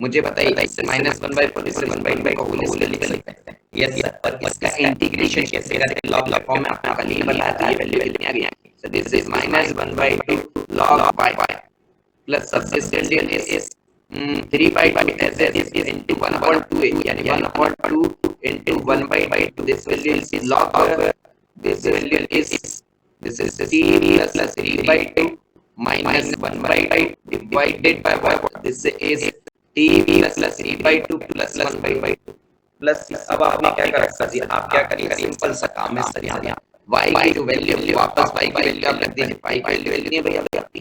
मुझे बताइए इससे -1/4 इससे 1/5 का होल स्क्वायर लिख सकते हैं, यस सर। और इसका इंटीग्रेशन कैसे करें, लॉग फॉर्म में आपने कल बताया था, ये वैल्यू कितनी आ गई, so this is -1/2 log pi plus सब दिस वैल्यू इज 3/2 ऐसे दिस इज इनटू 1/2 यानी 1/2 into 1/2, this value is log of this value is this is t plus 3/2 minus 1/2 divided by what, this is t plus 3/2 plus 1/2 plus. अब आपने क्या करा sir जी, आप क्या करिए, सिंपल सा काम है सर, यहाँ y की जो वैल्यू वापस y की वैल्यू आप रख दीजिए, y की वैल्यू कितनी है भैया आपकी,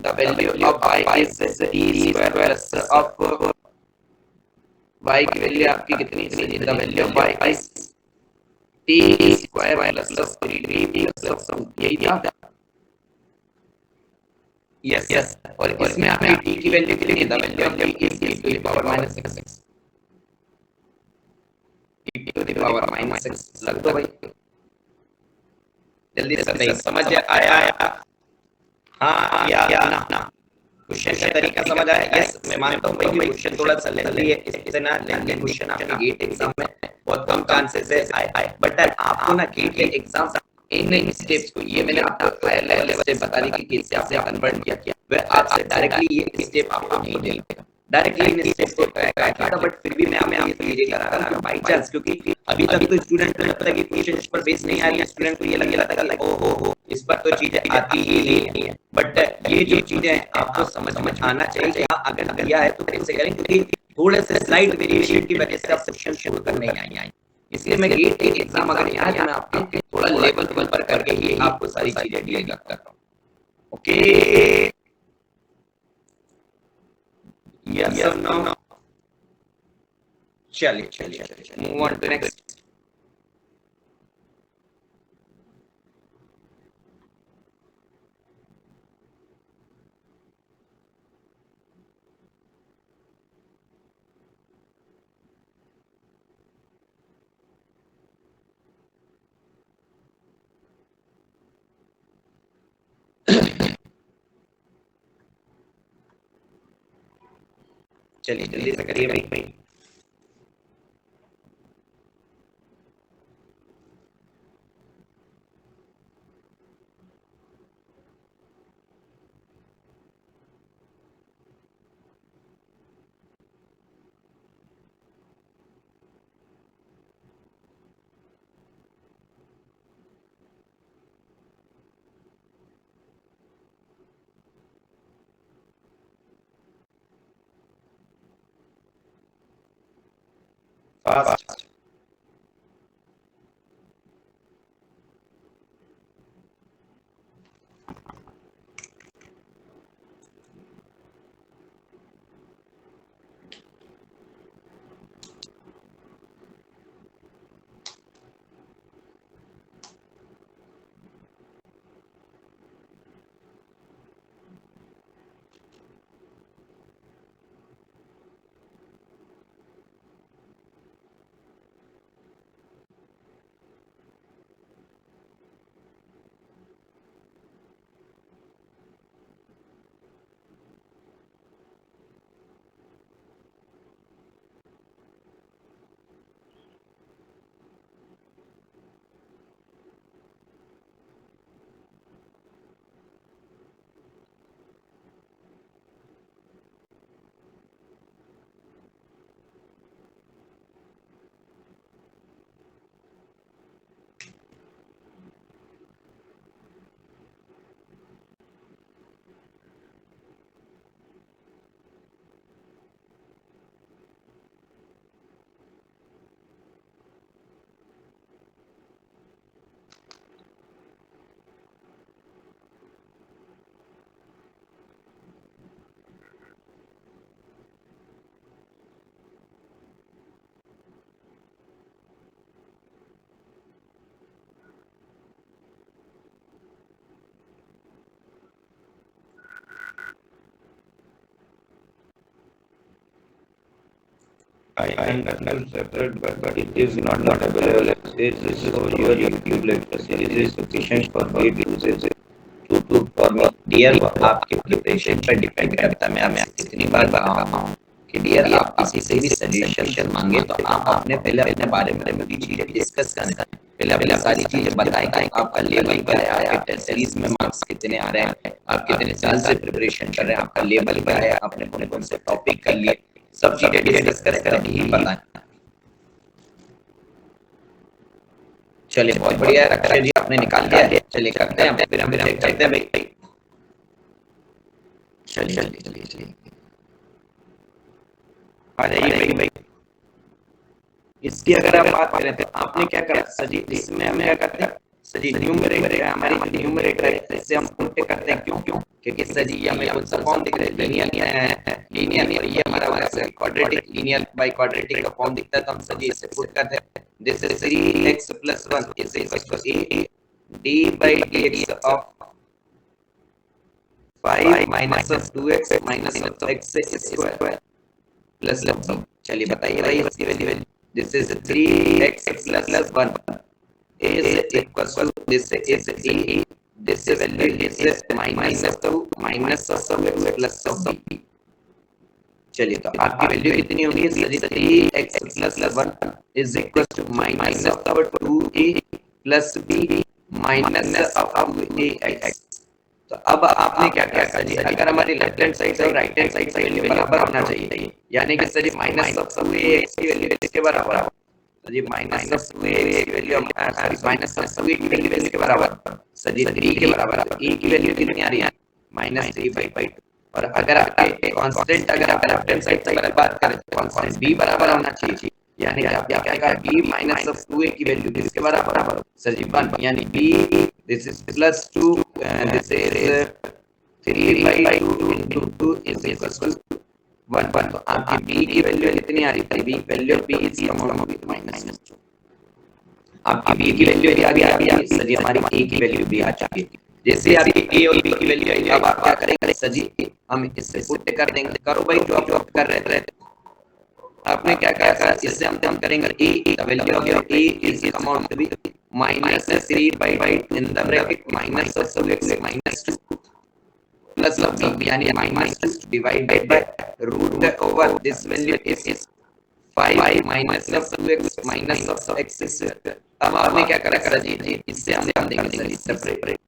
the value of y is t square plus of y की वैल्यू आपकी कितनी है, the value of y is t square plus 3t plus 2, यही था, यस यस। और इसमें आपकी t की वैल्यू कितनी है, the value of t is e to the power -6, e to the power -6 लग दो भाई, जल्दी से बताइए समझ आया, हाँ या ना, क्वेश्चन का तरीका समझ आया, यस मैं मानता हूँ भाई क्वेश्चन थोड़ा सा लेंथी है, इससे ना लेंथी क्वेश्चन आपके गेट एग्जाम में बहुत कम चांसेस है आए, बट आपको ना गेट के एग्जाम इन स्टेप्स को, ये मैंने आपको हायर लेवल से बताने की कैसे आपसे कन्वर्ट किया, वह आपसे डायरेक्टली ये स्टेप आपको नहीं देगा, डायरेक्टली इन स्टेप्स को काट लेता, बट फिर भी मैं आपको ये चीजें करा रहा हूं बाय चांस, क्योंकि अभी तक तो स्टूडेंट को लगता है कि क्वेश्चन पर बेस नहीं आ रही है, स्टूडेंट को ये लग रहा था कि ओहो इस पर तो चीजें आती ही नहीं है, बट ये जो चीजें आपको समझ में आना चाहिए, हाँ अगर दिया है तो कैसे करें, क्योंकि थोड़े से स्लाइड वेरिएशन की वजह से आप क्वेश्चन शुरू करने नहीं आए, इसलिए मैं गेट के एग्जाम अगर यहाँ मैं आपके थोड़ा लेवल पर करके ही आपको सारी चीजें डील करता हूँ, ओके यस और नो, चलिए मूव ऑन टू नेक्स्ट। चलिए जल्दी से करिए भाई। Fast. I understand separate, but it is not available. This is so your YouTube lecture series is sufficient for paid users to for me. Dear, आपके preparation पर depend करता है। मैं आपसे कितनी बार कहा हूँ कि डियर आप किसी से भी सजेशन मांगे तो आप अपने पहले अपने बारे में भी चीजें डिस्कस करें। पहले सारी चीजें बताएं कि आपका लेवल क्या है, आपके टेस्ट सीरीज में मार्क्स कितने आ रहे हैं, आप कितने साल से प्रिपरेशन कर रहे हैं, आपका लेवल क्या है, आपने कौन कौन से टॉपिक कर लिए, सब चीजें डिस्कस करें यही बताएं। चलिए बहुत बढ़िया है अक्षय जी, आपने निकाल लिया है। चलिए करते हैं फिर हम चेक करते हैं भाई। चलिए आ जाइए भाई। इसकी अगर आप बात करें तो आपने क्या करा सर जी, इसमें हम क्या करते हैं सर जी, न्यूमरेटर है हमारी न्यूमरेटर है, इससे हम उल्टे करते हैं। क्यों क्योंकि सर जी हमें कौन सा फॉर्म दिख रहा है, लीनियर और ये हमारा क्वाड्रेटिक, लीनियर बाय क्वाड्रेटिक का फॉर्म दिखता है तो हम सर जी इसे पुट करते हैं। This is 3x + 1 is equal to a d by dx of 5 minus of 2x minus of x square plus b। चलिए बताइए भाई इसकी value. This is 3x + 1 is equal to this is a, this value is minus of 2 minus of x plus of b। चलिए तो आपकी value कितनी होगी, 3x + 1 is equal to minus of 2a plus b minus of 2ax। तो अब आपने क्या किया सर जी, अगर हमारी लेफ्ट हैंड साइड और राइट हैंड साइड की वैल्यू बराबर होना चाहिए, यानी कि sir ji minus of 2ax की वैल्यू इसके बराबर है। Sir ji minus of 2ax की वैल्यू माइनस ऑफ 2a की वैल्यू इसके बराबर सर जी 3 के बराबर है। e की वैल्यू कितनी आ रही है, -3/2। और अगर आपके कांस्टेंट अगर आप लेफ्ट हैंड साइड की बात करें तो कांस्टेंट b बराबर होना चाहिए, यानी कि आप क्या कहेगा b माइनस ऑफ 2a की वैल्यू किसके बराबर सर जी 1, यानी b this is +2 this is 3/2 into 2 is equal to 1। तो आपकी b की वैल्यू कितनी आ रही है, b value b is common with -2। आपकी b की वैल्यू आ गई सर जी, हमारी a की वैल्यू भी आ चुकी है। जैसे आपकी a और b की वैल्यू आई, अब आप क्या करेंगे सर जी, हम इससे पुट कर देंगे। करो भाई जो आप पुट कर रहे थे, आपने क्या कहा इससे हम करेंगे a the value of a is common to be -3/2 in the bracket minus of x minus 2 plus b यानी -2 divided by root over this value is 5 minus 2x minus x square. अब आपने क्या करा सर जी, इससे हम कर देंगे sir separate.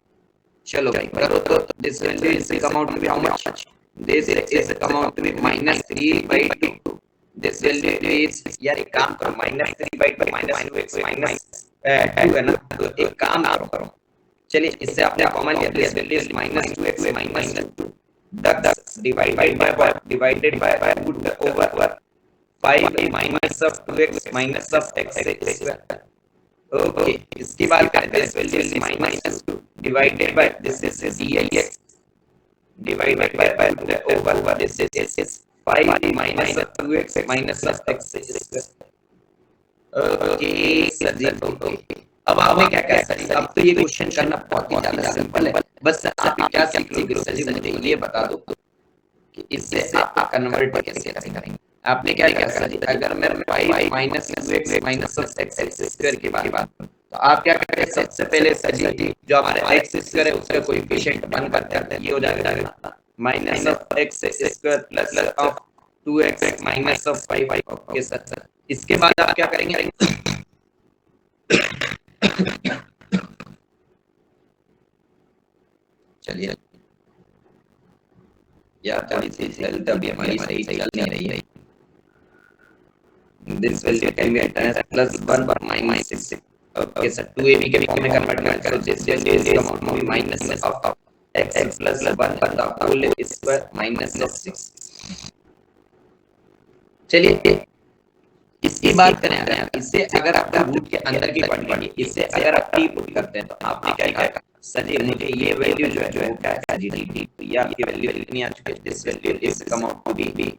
चलो भाई करो तो this value is come out to be how much, this is come out to be -3/2। This value is, यार एक काम करो, -3/2 -2x माइनस 2 है ना, तो एक काम करो, चलिए इससे आपने कॉमन लिया, this value is -2x minus 2 दस divided by root over 5 minus 2x minus x square. Okay, इसकी बात करें this value is -2 divided by this is dx divided by root over this is 5 minus 2x minus x square. Okay sir ji, okay. अब आपने क्या कहा sir, अब तो ये क्वेश्चन करना बहुत ही ज्यादा सिंपल है, बस आप क्या सीख लोगे सर जी, मुझे ये बता दो कि इससे आप कन्वर्ट कैसे करेंगे। आपने क्या किया सर जी, अगर मैं 5 minus 2x minus x square की बात, तो आप क्या करते हैं, सबसे पहले सर जी जो हमारा x स्क्वायर है उसका कोएफिशिएंट 1 करते हैं, ये हो जाएगा minus x square plus 2x minus 5। Okay sir, इसके बाद आप क्या करेंगे, चलिए यार थोड़ी सी हेल्थ अभी हमारी सही चल नहीं रही है। This value can be written as +1 minus 6। Okay sir, 2ab के फॉर्म में कन्वर्ट करो, this value is come out to be minus of x plus 1 the whole square minus 6। चलिए इसकी बात करें, अगर इससे अगर आपका रूट के अंदर की क्वांटिटी, इससे अगर आप t पुट करते हैं तो आपने क्या किया सर जी, मुझे ये वैल्यू जो है वो क्या है जी, तो ये आपकी वैल्यू इतनी आ चुकी है, this value is come out to be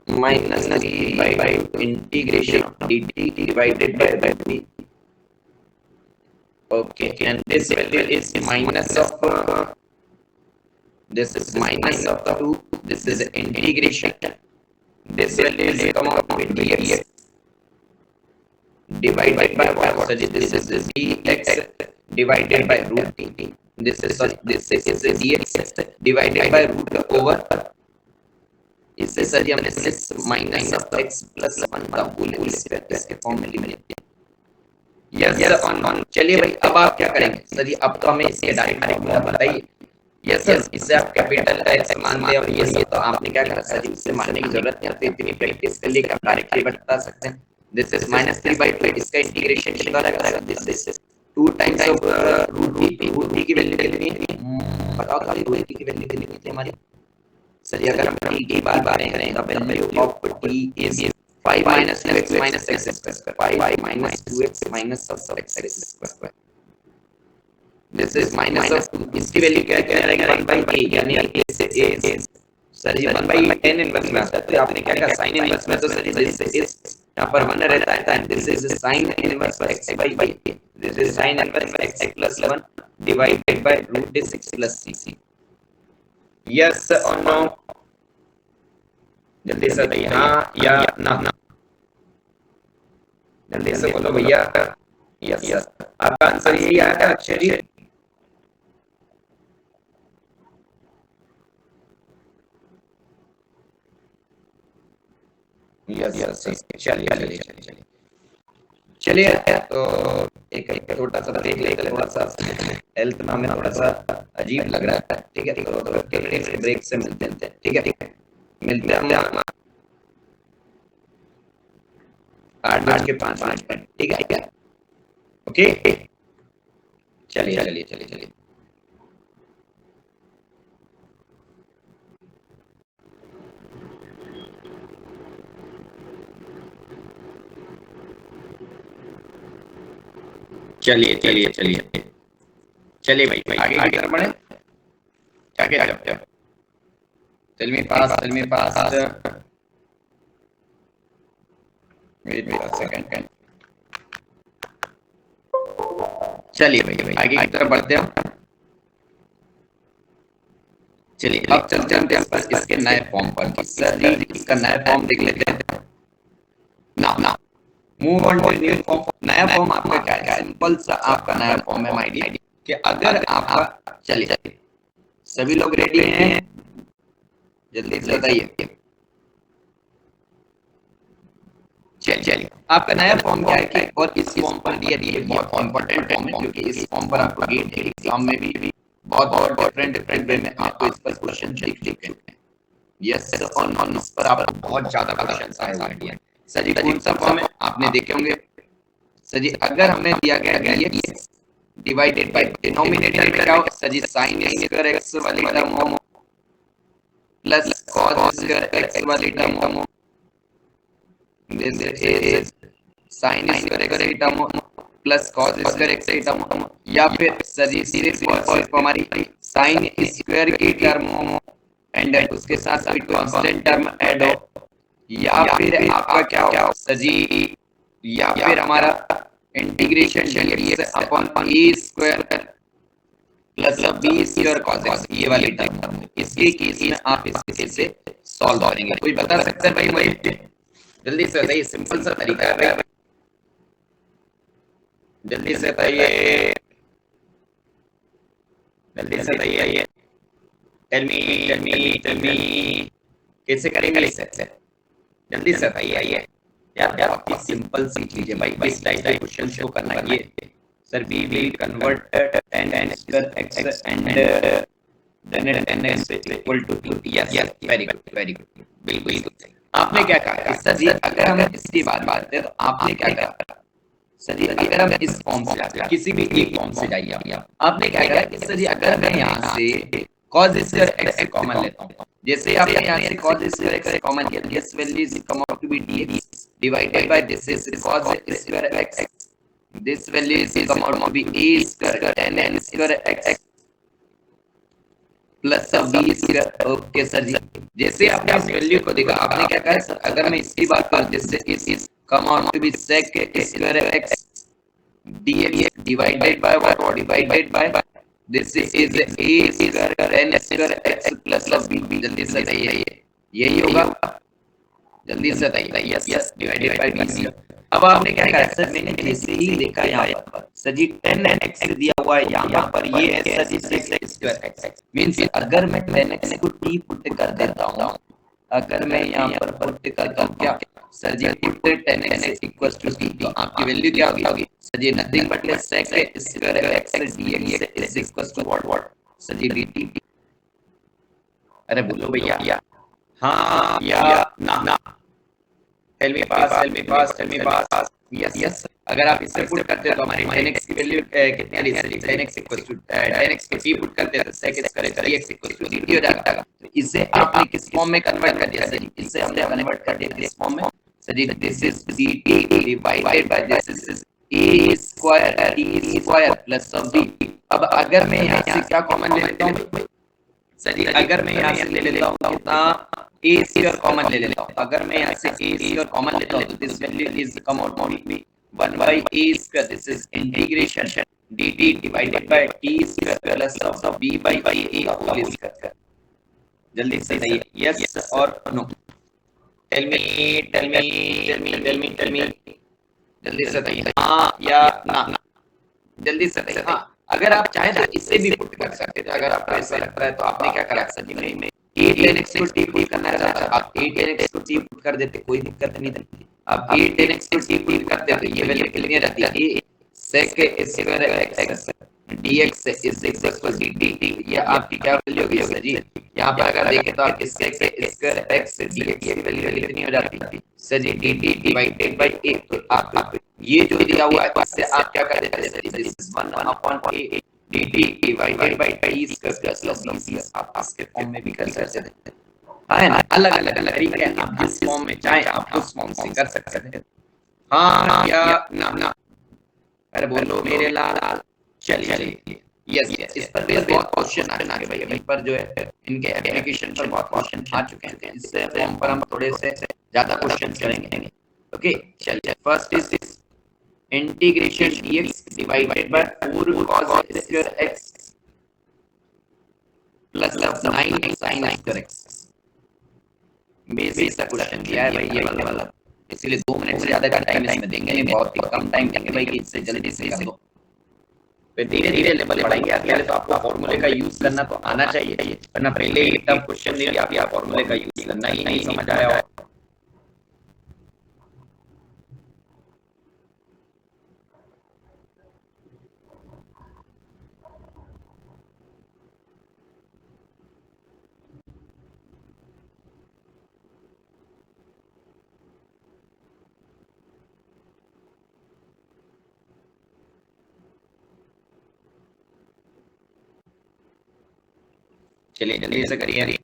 minus 3 by integration of dt divided by b. Okay, and this value is minus of this is minus of 2, this is integration, this value is come out to be dx divided by what, so this is dx divided by root t, this is dx divided by root over, इससे sir ji हमने 6 minus x plus 1 का whole square इसके form में लिख लेते हैं। Yes on. चलिए भाई अब आप क्या करेंगे सर जी, अब तो हमें इसके डायरेक्ट फॉर्मूला बताइए। यस सर, इससे आप कैपिटल x मानते हैं और ये तो आपने क्या करा सर जी, उससे मानने की जरूरत नहीं है, इतनी प्रैक्टिस कर ली कि आप डायरेक्टली बता सकते हैं। दिस इज -3/2, इसका इंटीग्रेशन कितना रहेगा, this is 2 times of root t की वैल्यू कितनी है, बताओ खाली रूट t की वैल्यू कितनी थी हमारी सर, अगर हम t की बात करें तो value of t is 5 minus 2x minus x square, 5 minus 2x minus x square, this is minus of 2, इसकी वैल्यू क्या रहेगी 1/a, यानी a से a sir ji 1/tan inverse में आता है, तो आपने क्या कहा sin इनवर्स में, तो सर जी दिस इज यहां पर 1 रहता है, this is sin inverse x/a, this is sin inverse x plus 1 divided by root 6 plus c। Yes और नो, जल्दी से बताइए हाँ या ना, जल्दी से बोलो भैया। यस, आपका आंसर यही आया अच्छा जी। यस, चलिए तो एक छोटा सा ब्रेक लेकर, थोड़ा सा हेल्थ में हमें थोड़ा सा अजीब लग रहा है, ठीक है, तो ब्रेक से मिलते हैं, ठीक है, मिलते हैं हम 8:05, ठीक है, ओके, चलिए चलिए भाई आगे की तरफ बढ़े, क्या जाते हो, tell me pass wait a second, चलिए भाई आगे की तरफ बढ़ते हैं। चलिए अब चलते हैं इसके नए फॉर्म पर, सर जी इसका नया फॉर्म देख लेते हैं। ना move on to new form. नया फॉर्म आपका क्या है, सिंपल सा आपका नया फॉर्म है माय डियर, कि अगर आपका चलिए सभी लोग रेडी हैं? जल्दी से बताइए। चलिए, आपका नया फॉर्म क्या है कि और इस फॉर्म पर दिया बहुत इंपॉर्टेंट फॉर्म है, क्योंकि इस फॉर्म पर आपको गेट एग्जाम में भी बहुत डिफरेंट वे में आपको इस पर क्वेश्चन दिख चुके हैं। यस और नॉन, इस पर आपको बहुत ज्यादा क्वेश्चन आए हुए हैं। सर जी कौन सा फॉर्म है आपने देखे होंगे? सर जी अगर हमें दिया गया dx डिवाइडेड बाय डिनोमिनेटर में क्या हो? सर जी sin स्क्वायर x वाली टर्म हो प्लस cos स्क्वायर x वाली टर्म हो, this is sin square x की टर्म हो प्लस cos स्क्वायर x की टर्म हो, या फिर सर जी सिर्फ हमारी sin स्क्वायर की टर्म हो एंड उसके साथ कोई कांस्टेंट टर्म ऐड हो, या फिर आपका क्या हो सर जी, या फिर हमारा integration dx upon a square plus b square cos x ये वाली टर्म। इसके केस में आप इसके कैसे सॉल्व करेंगे? कोई बता सकता है भाई मुझे? जल्दी से बताइए, सिंपल सा तरीका है भाई, जल्दी से बताइए, जल्दी से बताइए। टेल मी कैसे करेंगे इसे? जल्दी से बताइए यार, बहुत सिंपल सी चीज है भाई, इस टाइप का क्वेश्चन शो करना है। ये sir we will convert tan square x and then tan x equal to yes very good बिल्कुल। आपने क्या कहा सर जी, अगर हम इसकी बात करें तो आपने क्या कहा सर जी, अगर हम इस फॉर्म से जाते हैं, किसी भी एक फॉर्म से जाइए, आपने क्या कहा कि सर जी अगर मैं यहाँ से cos स्क्वायर x कॉमन लेता हूँ, जैसे आपने यहाँ से cos स्क्वायर x कॉमन लिया, this value is come out to be dx divided by this is cos square x, this value is come out to be a square tan square x plus b square. Okay sir ji, जैसे आपने इस value को देखा, आपने क्या कहा sir, अगर मैं इसकी बात करूं, जैसे इस come out to be sec square x dx divided by what, divided by this is a square tan square x plus b। जल्दी से बताइए यही होगा, जल्दी से बताइए। Yes divided by b। अब आपने क्या कहा सर, मैंने जैसे ही देखा यहाँ पर सर जी tan x दिया हुआ है, यहाँ पर ये है sir ji sec square x means अगर मैं tan x को t पुट कर देता हूँ, अगर मैं यहाँ पर पुट करता हूँ क्या sir ji, put tan x equals to t, तो आपकी वैल्यू क्या होगी sir ji, nothing but sec square x dx is equals to what sir ji dt। अरे बोलो भैया, हाँ या ना? टेल मी पास। यस अगर आप इससे पुट करते हो तो हमारी tan x की वैल्यू कितनी आ रही है? tan x equals to tan x को t पुट करते हैं तो sec square dx equals to dt हो जाएगा। तो इसे आपने किस फॉर्म में कन्वर्ट कर दिया सर? इसे हमने कन्वर्ट कर दिया इस फॉर्म में sir ji, this is dt divided by this is a square t square plus b। अब अगर मैं यहाँ से क्या कॉमन ले लेता हूँ सर जी, अगर मैं यहाँ से ले लेता हूँ कितना, a स्क्वायर कॉमन ले लेता हूँ, अगर मैं यहाँ से a स्क्वायर कॉमन लेता हूँ तो this value is come out to be 1 by a square, this is integration dt divided by t square plus b by a whole square. जल्दी से बताइए यस और नो? टेल मी जल्दी से बताइए हाँ या ना? जल्दी से बताइए। हाँ, अगर आप चाहे तो इसे भी पुट कर सकते थे, अगर आपको ऐसा लगता है तो आपने क्या करा सर जी, मैं 8 को t पुट करना चाहता, आप 8 को t पुट कर देते, कोई दिक्कत नहीं थी। आप 8 को t पुट करते तो ये वैल्यू कितनी रहती है, a sec square x dx is equal to dt। ये आपकी क्या वैल्यू होगी सर जी, यहाँ पर अगर देखें तो आपकी sec स्क्वायर x dx की वैल्यू कितनी हो जाती है sir ji, dt divided by a। तो आप ये जो दिया हुआ है इससे आप क्या कर देते हैं sir ji, this is 1 upon a dt divided by t square plus b। आप इसके फॉर्म में भी कर सकते हैं, है ना? अलग अलग तरीके हैं, आप जिस फॉर्म में चाहे आप उस फॉर्म से कर सकते हैं। हाँ या ना? अरे बोलो मेरे लाल। चलिए यस इस पर भी बहुत क्वेश्चन आ गए भाई, पर जो है इनके एप्लीकेशन पर बहुत क्वेश्चन आ चुके हैं, इससे फॉर्म पर हम थोड़े से ज्यादा क्वेश्चन करेंगे। ओके चलिए, first is integration dx divided bye 4 cos square x plus 9 sin square x। Basic सा क्वेश्चन दिया है भाई ये वाला, इसलिए 2 मिनट से ज्यादा का टाइम इसमें देंगे नहीं, बहुत ही कम टाइम देंगे भाई कि इससे जल्दी से कर दो। फिर धीरे धीरे लेवल बढ़ाएंगे। पहले तो आपको फॉर्मूले का यूज करना तो आना चाहिए, वरना पहले ही टफ क्वेश्चन दे दिया, आप फॉर्मूले का यूज करना ही नहीं समझ आया हो। चलिए जल्दी से करिए।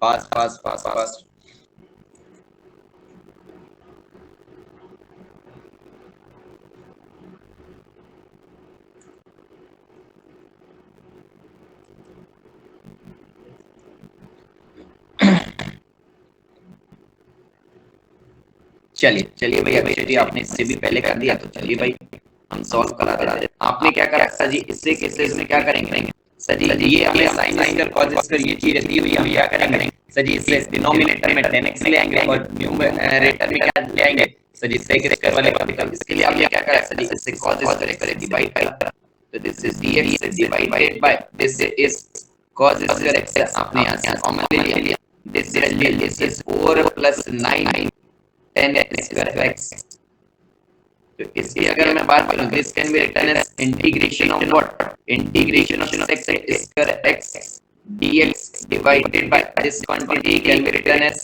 Fast fast fast fast. चलिए चलिए भैया, जी आपने इससे भी पहले कर दिया, तो चलिए भाई हम सॉल्व करा रहे हैं। आपने क्या करा सर जी, इससे इसमें क्या करेंगे सर जी, ये हमें sin स्क्वायर cos स्क्वायर ये चीज दी हुई, हम क्या करेंगे सर जी, इससे डिनोमिनेटर में 10x ले आएंगे और न्यूमरेटर में क्या ले आएंगे सर जी, sec स्क्वायर वाले पार्टिकल। इसके लिए आपने क्या करा सर जी, इससे cos स्क्वायर करे डिवाइड करा, तो this is dx divided by this is cos square x, आपने यहां से कॉमन ले लिया, this is 4 + 9 10x square x। तो इसकी अगर मैं बात करूं, this can be written as integration of what, integration of sec square x dx divided by this quantity can be written as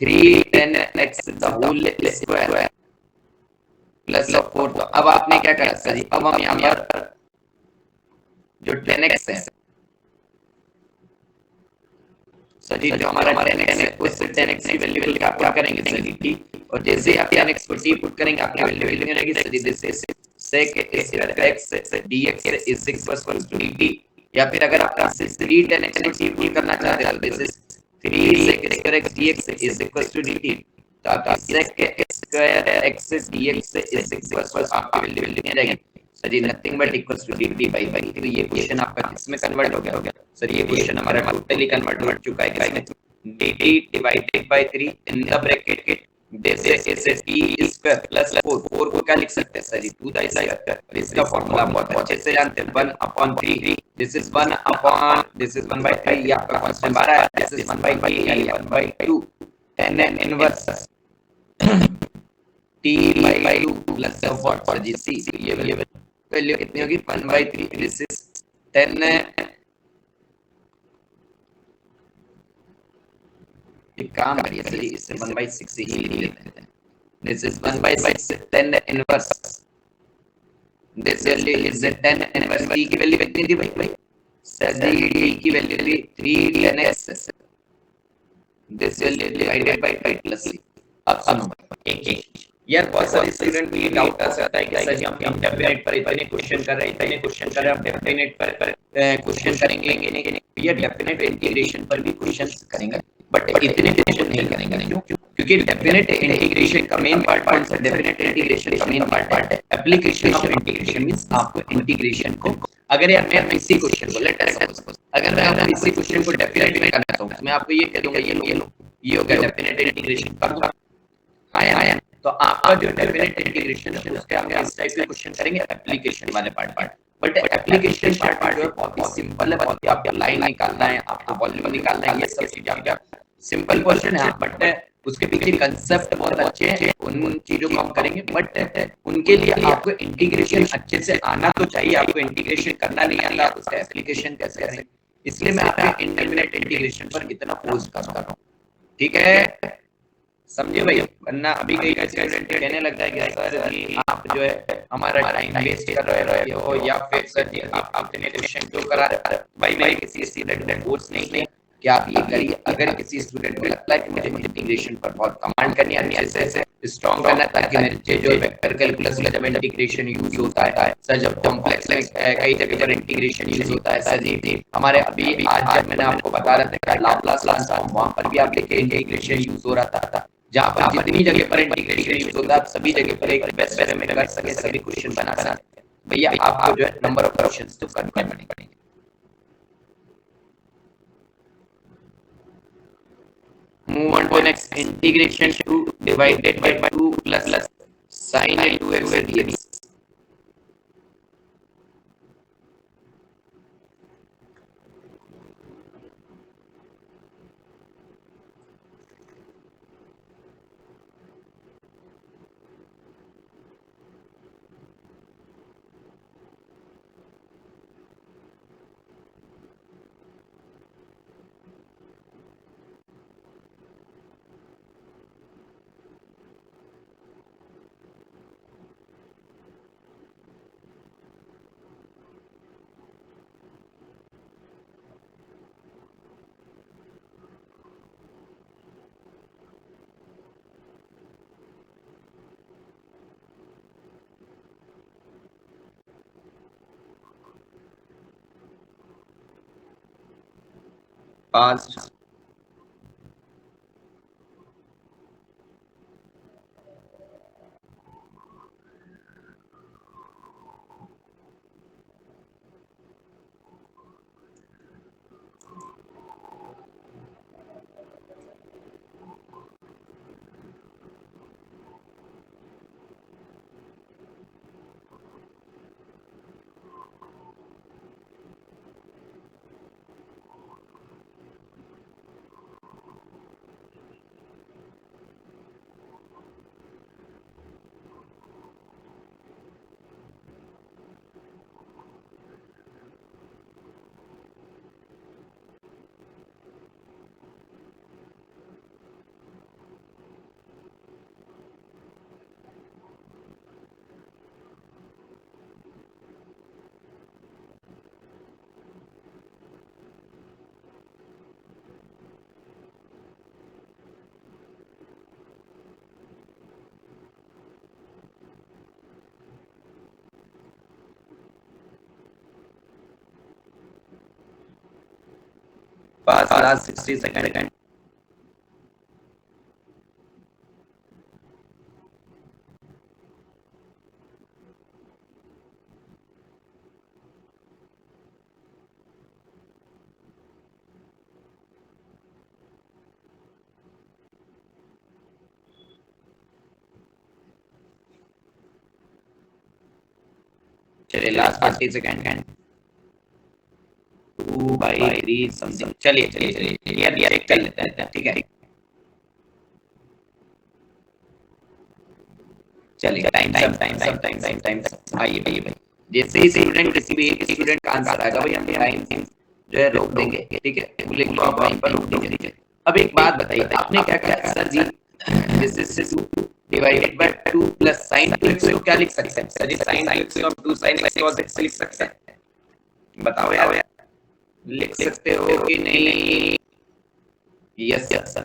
3 10x the whole square plus 4। तो अब आपने क्या करा सर जी, अब हम यहां पर जो 10x है सर जी, जो हमारा 10x है उस 10x की वैल्यू को क्या करेंगे सर जी t, और जैसे आप 10x को t पुट करेंगे आपकी वैल्यू रहेगी sir ji, this is sec square x dx is equal to dt। या फिर अगर आप 3 10x को t पुट करना चाहते हैं, this is 3 sec square x dx is equal to dt। तो आपका sec square x dx is equal to आपकी वैल्यू रहेगी sir ji nothing but equals to dt by by. तो ये क्वेश्चन आपका किसमें कन्वर्ट हो गया सर, ये क्वेश्चन हमारा टोटली कन्वर्ट हो चुका है dt divided by 3 in the bracket this is t square plus 4 को क्या लिख सकते हैं सर जी, 2 द स्क्वायर। इसका फार्मूला बहुत अच्छे से जानते हैं, 1/3 दिस इज 1/, दिस इज 1/3, ये आपका कांस्टेंट आ रहा है, दिस इज 1/3 यानी 1/2 tan inverse t by 2 plus what sir ji c, ये वैल्यू कितनी होगी 1/3, दिस इज 10। एक काम करिए सर, इससे 1/6 ही ले लेते हैं, this is 1/6 10 inverse, this value is 10 inverse, t की वैल्यू कितनी थी भाई सर जी, t की वैल्यू थी 3 10x, this value divided by 5 plus c। अब सुनो एक यार, बहुत सारे स्टूडेंट को ये डाउट आ सकता है कि सर जी हम डेफिनेट पर इतने क्वेश्चन कर रहे हैं, इतने क्वेश्चन कर रहे हैं, हम डेफिनेट पर क्वेश्चन करेंगे नहीं, ये डेफिनेट इंटीग्रेशन पर भी क्वेश्चंस करेंगे, बट इतने क्वेश्चन नहीं करेंगे। क्यों? क्योंकि डेफिनेट इंटीग्रेशन का मेन पार्ट है, डेफिनेट इंटीग्रेशन का मेन पार्ट है एप्लीकेशन ऑफ इंटीग्रेशन, मींस आपको इंटीग्रेशन को, अगर यार मैं इसी क्वेश्चन को लेट अस सपोज, अगर मैं आपको इसी क्वेश्चन को डेफिनेट में करना चाहूं तो मैं आपको ये कह दूंगा ये हो गया डेफिनेट इंटीग्रेशन कर दूंगा। आया तो आपका जो डेफिनेट इंटीग्रेशन है उसके हम इस टाइप के क्वेश्चन करेंगे एप्लीकेशन वाले पार्ट। बट एप्लीकेशन पार्ट जो है बहुत ही सिंपल है, बहुत ही आपको लाइन निकालना है, आपको वॉल्यूम निकालना है, ये सब चीजें आपका सिंपल क्वेश्चन है, बट उसके पीछे कंसेप्ट बहुत अच्छे हैं, उन चीजों को हम करेंगे, बट उनके लिए आपको इंटीग्रेशन अच्छे से आना तो चाहिए। आपको इंटीग्रेशन करना नहीं आता उसका एप्लीकेशन कैसे करें, इसलिए मैं आपके इंटरमीडिएट इंटीग्रेशन पर इतना फोर्स कर रहा हूँ, ठीक है, समझे भैया। वरना अभी कई स्टूडेंट कहने लग जाएगा सर जी आप जो है हमारा टाइम वेस्ट कर रहे हो, या फिर सर जी आप अपने क्वेश्चन क्यों करा रहे हो। भाई मैं किसी स्टूडेंट कोर्स नहीं है, क्या आप ये करिए। अगर किसी स्टूडेंट को लगता है कि मुझे इंटीग्रेशन पर बहुत कमांड करनी है, अच्छे से स्ट्रॉन्ग करना, ताकि मेरे जो वेक्टर कैलकुलस में जब इंटीग्रेशन यूज होता है सर, जब कॉम्प्लेक्स में कई जगह पर इंटीग्रेशन यूज होता है सर जी, हमारे अभी आज जब मैंने आपको बता रहा था लाप्लास ट्रांसफॉर्म, वहां पर भी आप देखिए इंटीग्रेशन यूज हो रहा था। जहाँ पर जितनी जगह पर इंटीग्रेशन यूज होता है, आप सभी जगह पर एक बेस्ट वे में कर सके, सभी क्वेश्चन बना सकते हैं। भैया आपको जो है नंबर ऑफ क्वेश्चंस तो करने पड़ेंगे। Move on to next, integration 2 divided by 2 plus sin 2x dx. Past. Past last 60 seconds. चलिए लास्ट 30 सेकंड। 2/3 समथिंग। चलिए चेक कर लेते हैं, ठीक है। चलिए टाइम आइए भाई। जैसे ही स्टूडेंट किसी भी एक स्टूडेंट का आंसर आएगा भाई, हम टाइम जो है रोक देंगे, ठीक है। बोले तो आप वहीं पर रोक दीजिए। अब एक बात बताइए, आपने क्या किया sir ji, this is 2 divided by 2 plus sin 2x को क्या लिख सकते हैं सर जी? sin 2x और 2 sin x cos x लिख सकते हैं, बताओ यार, लिख सकते हो कि नहीं? Yes sir.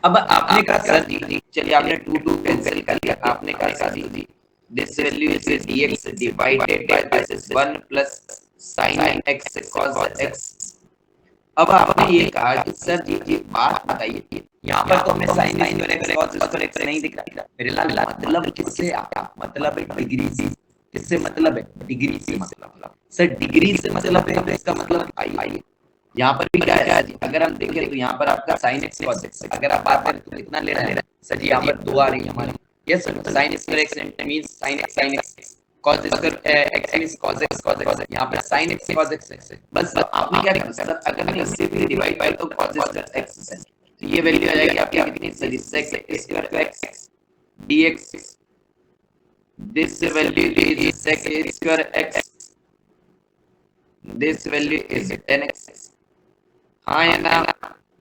अब आपने कहा सर जी, चलिए आपने 2 कैंसिल कर लिया, आपने कहा sir ji this value is dx divided by this is 1 plus sin x cos x। अब आपने ये कहा कि सर जी बात बताइए, यहाँ पर तो हमें sin x cos x नहीं दिख रहा, मेरे लाल मतलब किससे आता, मतलब डिग्री से, किससे मतलब है? डिग्री से मतलब सर, डिग्री से मतलब है, इसका मतलब आइए यहाँ पर भी क्या है, अगर हम देखें तो यहाँ पर आपका sin x cos x, अगर आप बात करें तो कितना ले रहे हैं सर जी? यहाँ पर 2 आ रही है हमारी, yes sir, sin x means sin x, cos x means cos x, यहाँ पर sin x cos x। बस आपने क्या करना सर, अगर मैं इससे भी डिवाइड बाय तो cos x, तो ये वैल्यू आ जाएगी आपकी कितनी sir ji? sec square x dx, this value is sec square x, this value is 10x। हाँ या ना,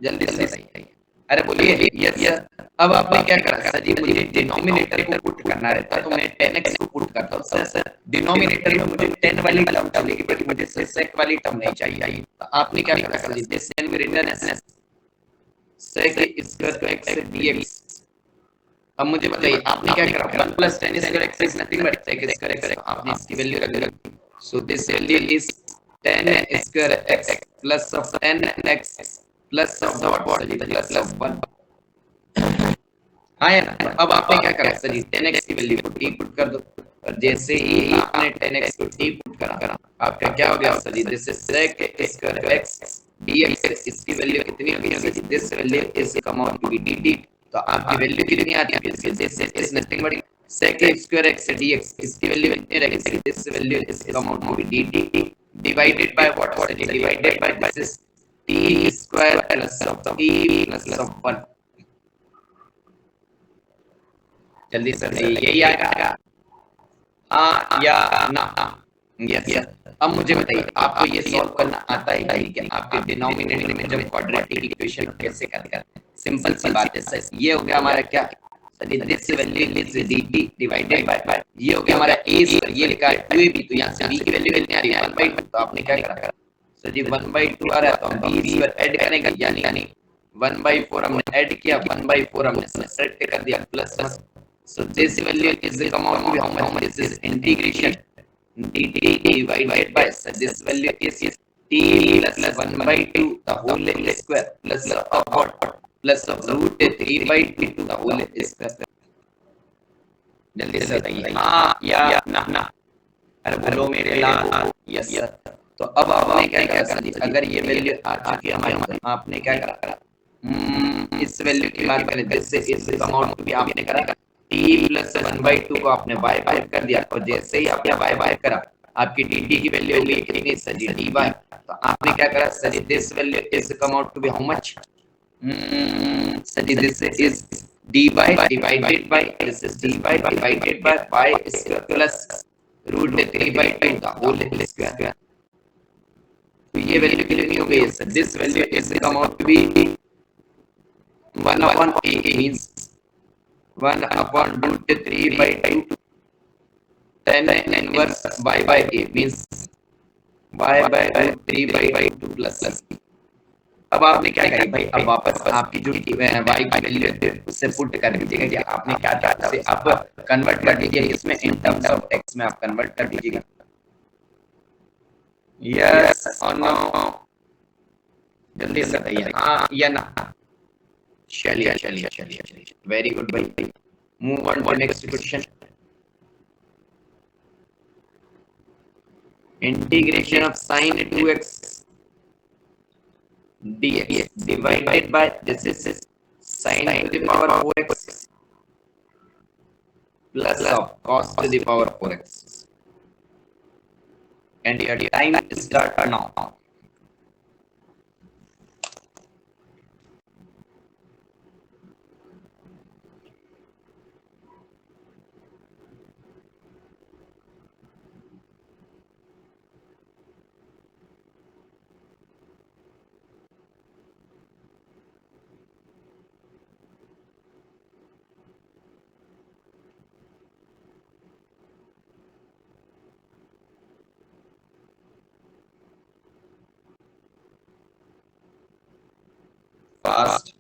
जल्दी से बताइए। अरे बोलिए यस सर। अब आपने क्या करा सर जी, मुझे डिनोमिनेटर को पुट करना रहता है तो मैं 10x को पुट करता हूँ सर। डिनोमिनेटर में मुझे 10 वाली टर्म चलेगी बट मुझे sec वाली टर्म नहीं चाहिए। तो आपने क्या करा sir ji, this can be written as sec square x dx। अब मुझे बताइए आपने क्या करा, 1 + 10 square x is nothing but sec square x। आपने इसकी वैल्यू रख दी, so this value is 10 square x plus of 10x plus of what sir ji, plus of 1। हाँ यार, तो अब आपने क्या करा सर जी, 10x की वैल्यू को t पुट कर दो। और जैसे ही आपने 10x को t पुट करा, आपका क्या हो गया sir ji, this is sec square x dx। इसकी वैल्यू कितनी होगी sir ji, this value is come out to be dt। तो आपकी वैल्यू कितनी आती है, this is nothing but sec square x dx। इसकी वैल्यू कितनी रहेगी, this value is come out to be dt divided by what sir ji, divided by this is t square plus of t plus of 1। जल्दी sir यही आएगा, हाँ या ना। Yes sir. अब मुझे बताइए आपको ये सॉल्व करना आता है नहीं, कि आपके डिनोमिनेटर में जब क्वाड्रेटिक इक्वेशन कैसे करते हैं। सिंपल सी बात है सर, ये हो गया हमारा क्या sir, this value is dt divided bye ये हो गया हमारा a स्क्वायर, ये लिखा है 2ab, तो यहाँ से b की वैल्यू कितनी आ रही है 1/2। तो आपने क्या करा सर जी, 1/2 आ रहा है तो हम b स्क्वायर ऐड करेंगे, यानी 1/4 हमने ऐड किया, 1/4 हमने सब्ट्रैक्ट कर दिया plus 1। So this value is the come out to be how much? This is integration dt divided by, so this value is t plus 1/2 the whole square plus of what, plus of root 3/2 the whole square। जल्दी से बताइए हाँ या ना। अरे बोलो मेरे लाल, yes sir. तो अब आपने क्या करा सर जी, अगर ये वैल्यू आ चुकी है हमारे पास, आपने क्या करा, इस वैल्यू की बात करें, this is come out to be, आपने करा t प्लस 1/2 को आपने y बाय कर दिया, और जैसे ही आपने y बाय करा, आपकी dt की वैल्यू होगी कितनी सर जी, dy। तो आपने क्या करा sir ji, this value is come out to be how much sir ji, this is dy divided by, this is dy divided by y square plus root 3/2 the whole square। तो ये value कितनी हो गई sir, this value is come out to be 1 upon a means 1 upon root 3/2 tan inverse y by a means y by root 3/2 plus। अब आपने क्या करी भाई, अब वापस आपकी जो y की वैल्यू है उससे पुट कर दीजिएगा, कि आपने क्या चाहा उसे आप कन्वर्ट कर दीजिए इसमें, इन टर्म्स ऑफ x में आप कन्वर्ट कर दीजिएगा। यस और नो, जल्दी से बताइए हाँ या ना। चलिए वेरी गुड भाई, move on to next question. Integration of sin 2x dx divided by, this is sin to the power 4x plus of cos to the power 4x, and your time start now। Fast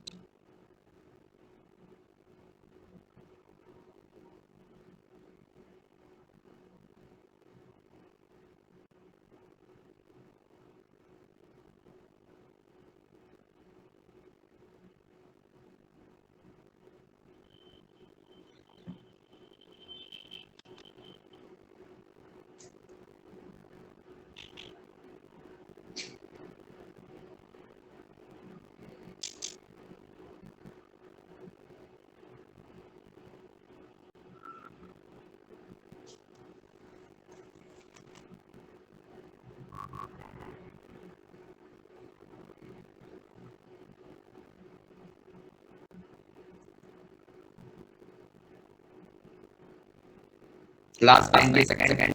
last 90 second.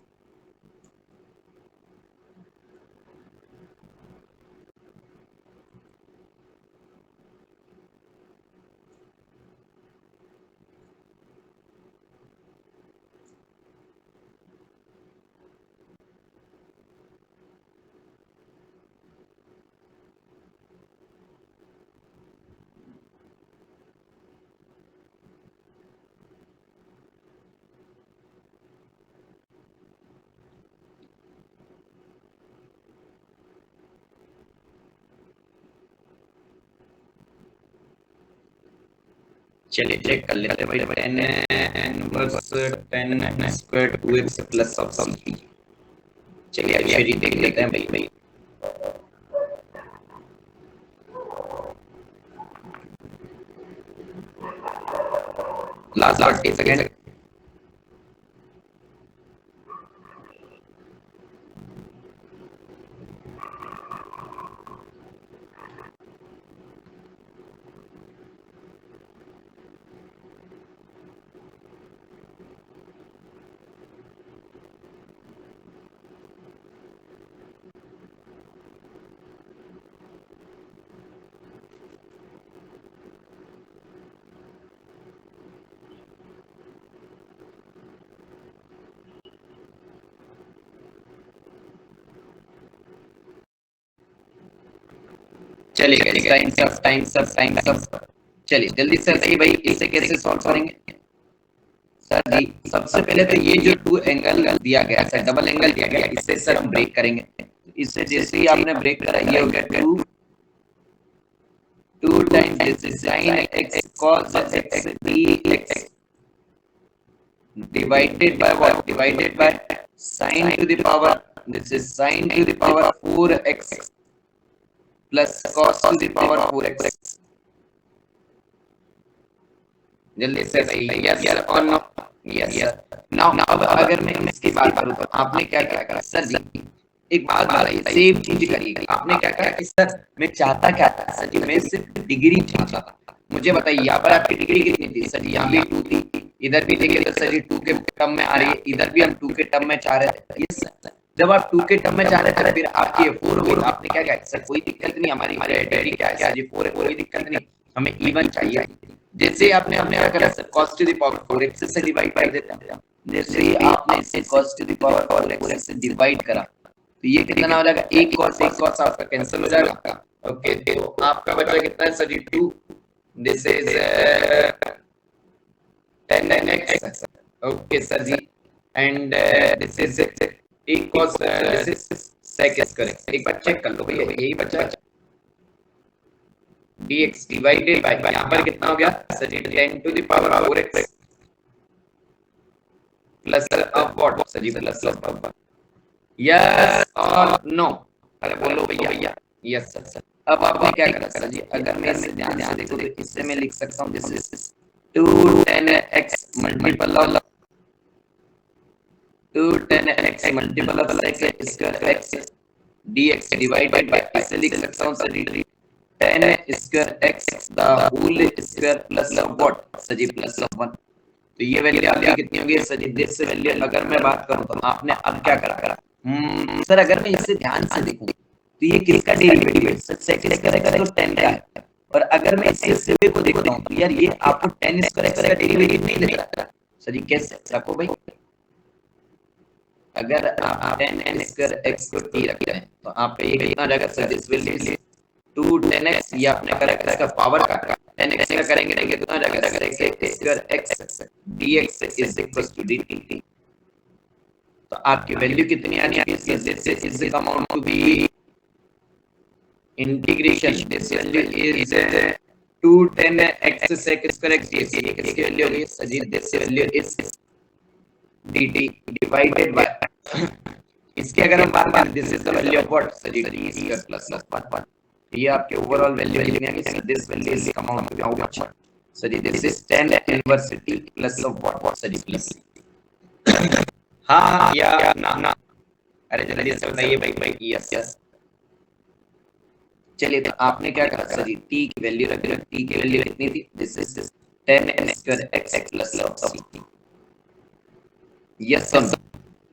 चलिए check कर लेते हैं भाई, tan inverse tan square 2x plus of c। चलिए अक्षरी देख लेते हैं भाई। Last 40 second. चलिए टाइम सब। चलिए जल्दी से सही भाई, इसे कैसे सॉल्व करेंगे सर जी? सबसे पहले तो ये जो टू एंगल दिया गया है, डबल एंगल दिया गया है, इससे सर हम ब्रेक करेंगे। इससे जैसे ही आपने ब्रेक करा, ये हो गया 2 times this is sin x cos x dx divided by what? Divided by sin to the power, this is sin to the power 4x plus cos to the power 4x। जल्दी से सही, yes और no? Yes. Now अब अगर मैं इसकी बात करूं तो आपने क्या करा सर जी? एक बात बताइए, सेम चीज करिए। आपने क्या कहा कि सर मैं चाहता क्या था सर जी? मैं सिर्फ डिग्री चाहता था। मुझे बताइए यहाँ पर आपकी डिग्री कितनी थी सर जी? यहाँ भी 2 थी, इधर भी देंगे तो सर जी 2 के टर्म में आ रही है, इधर भी हम 2 के टर्म में चाह रहे थे। यस सर, जब आप 2 के टर्म में चाह रहे थे फिर आपकी 4 हो गई। आपने क्या कहा सर कोई दिक्कत नहीं, हमारी आइडेंटिटी क्या है जी? 4 है, कोई दिक्कत नहीं, हमें इवन चाहिए। जैसे आपने क्या करा sir, cos to the power 4x से डिवाइड कर देते हैं। जैसे ही आपने इसे cos to the power 4x से डिवाइड करा तो ये कितना हो जाएगा? एक cos आपका कैंसिल हो जाएगा। ओके, तो आपका बचा कितना है sir ji? 2। This is tan x। Okay sir ji, and this is एक cos, this is sec is correct। एक बार चेक कर लो भैया, यही बचा dx डिवाइडेड बाय, यहाँ पर कितना हो गया sir ji? 10 to the power 4x plus of what sir ji? Plus of yes और नो? अरे बोलो भैया यस सर। अब आपने क्या करा सर जी? अगर मैं इसे ध्यान से देखो तो इससे मैं लिख सकता हूँ this is 2 tan x multiple of 2 tan x multiple of sec square x dx divided by, इसे लिख सकता हूँ sir ji tan square x the whole square plus of what sir ji? Plus of 1। तो ये वैल्यू आपकी कितनी होगी सर जी? दिस वैल्यू अगर मैं बात करूं तो आपने अब क्या करा सर अगर मैं इसे ध्यान से देखूं तो ये किसका डेरिवेटिव है सर? sec स्क्वायर x तो tan का है। और अगर मैं इसे सिरे को देखता हूं तो यार ये आपको tan स्क्वायर x का डेरिवेटिव नहीं दे रहा सर जी। कैसे रखो भाई? अगर आप tan स्क्वायर x को t रखते हैं तो आप ये कितना जाएगा sir? This will be 2 tan x, ये आपने करा इसका पावर का tan x का करेंगे तो कितना जाएगा sec square x dx is equal to dt। तो आपकी वैल्यू कितनी आनी है? This is amount to be integration, this value is 2 tan x sec square x dx। ये किसकी वैल्यू होगी sir ji? This value is dt divided by इसकी अगर हम बात करें this is the value of what sir ji? d square plus 1। ये आपके ओवरऑल वैल्यू कितनी आ गई sir? This value is amount to how much sir ji? This is tan inverse t plus of what sir ji? Plus हाँ या ना? अरे जल्दी से बताइए भाई। यस। चलिए तो आपने क्या करा सर जी? t की वैल्यू रख दी। t की वैल्यू कितनी थी? This is tan square x plus of c। Yes sir.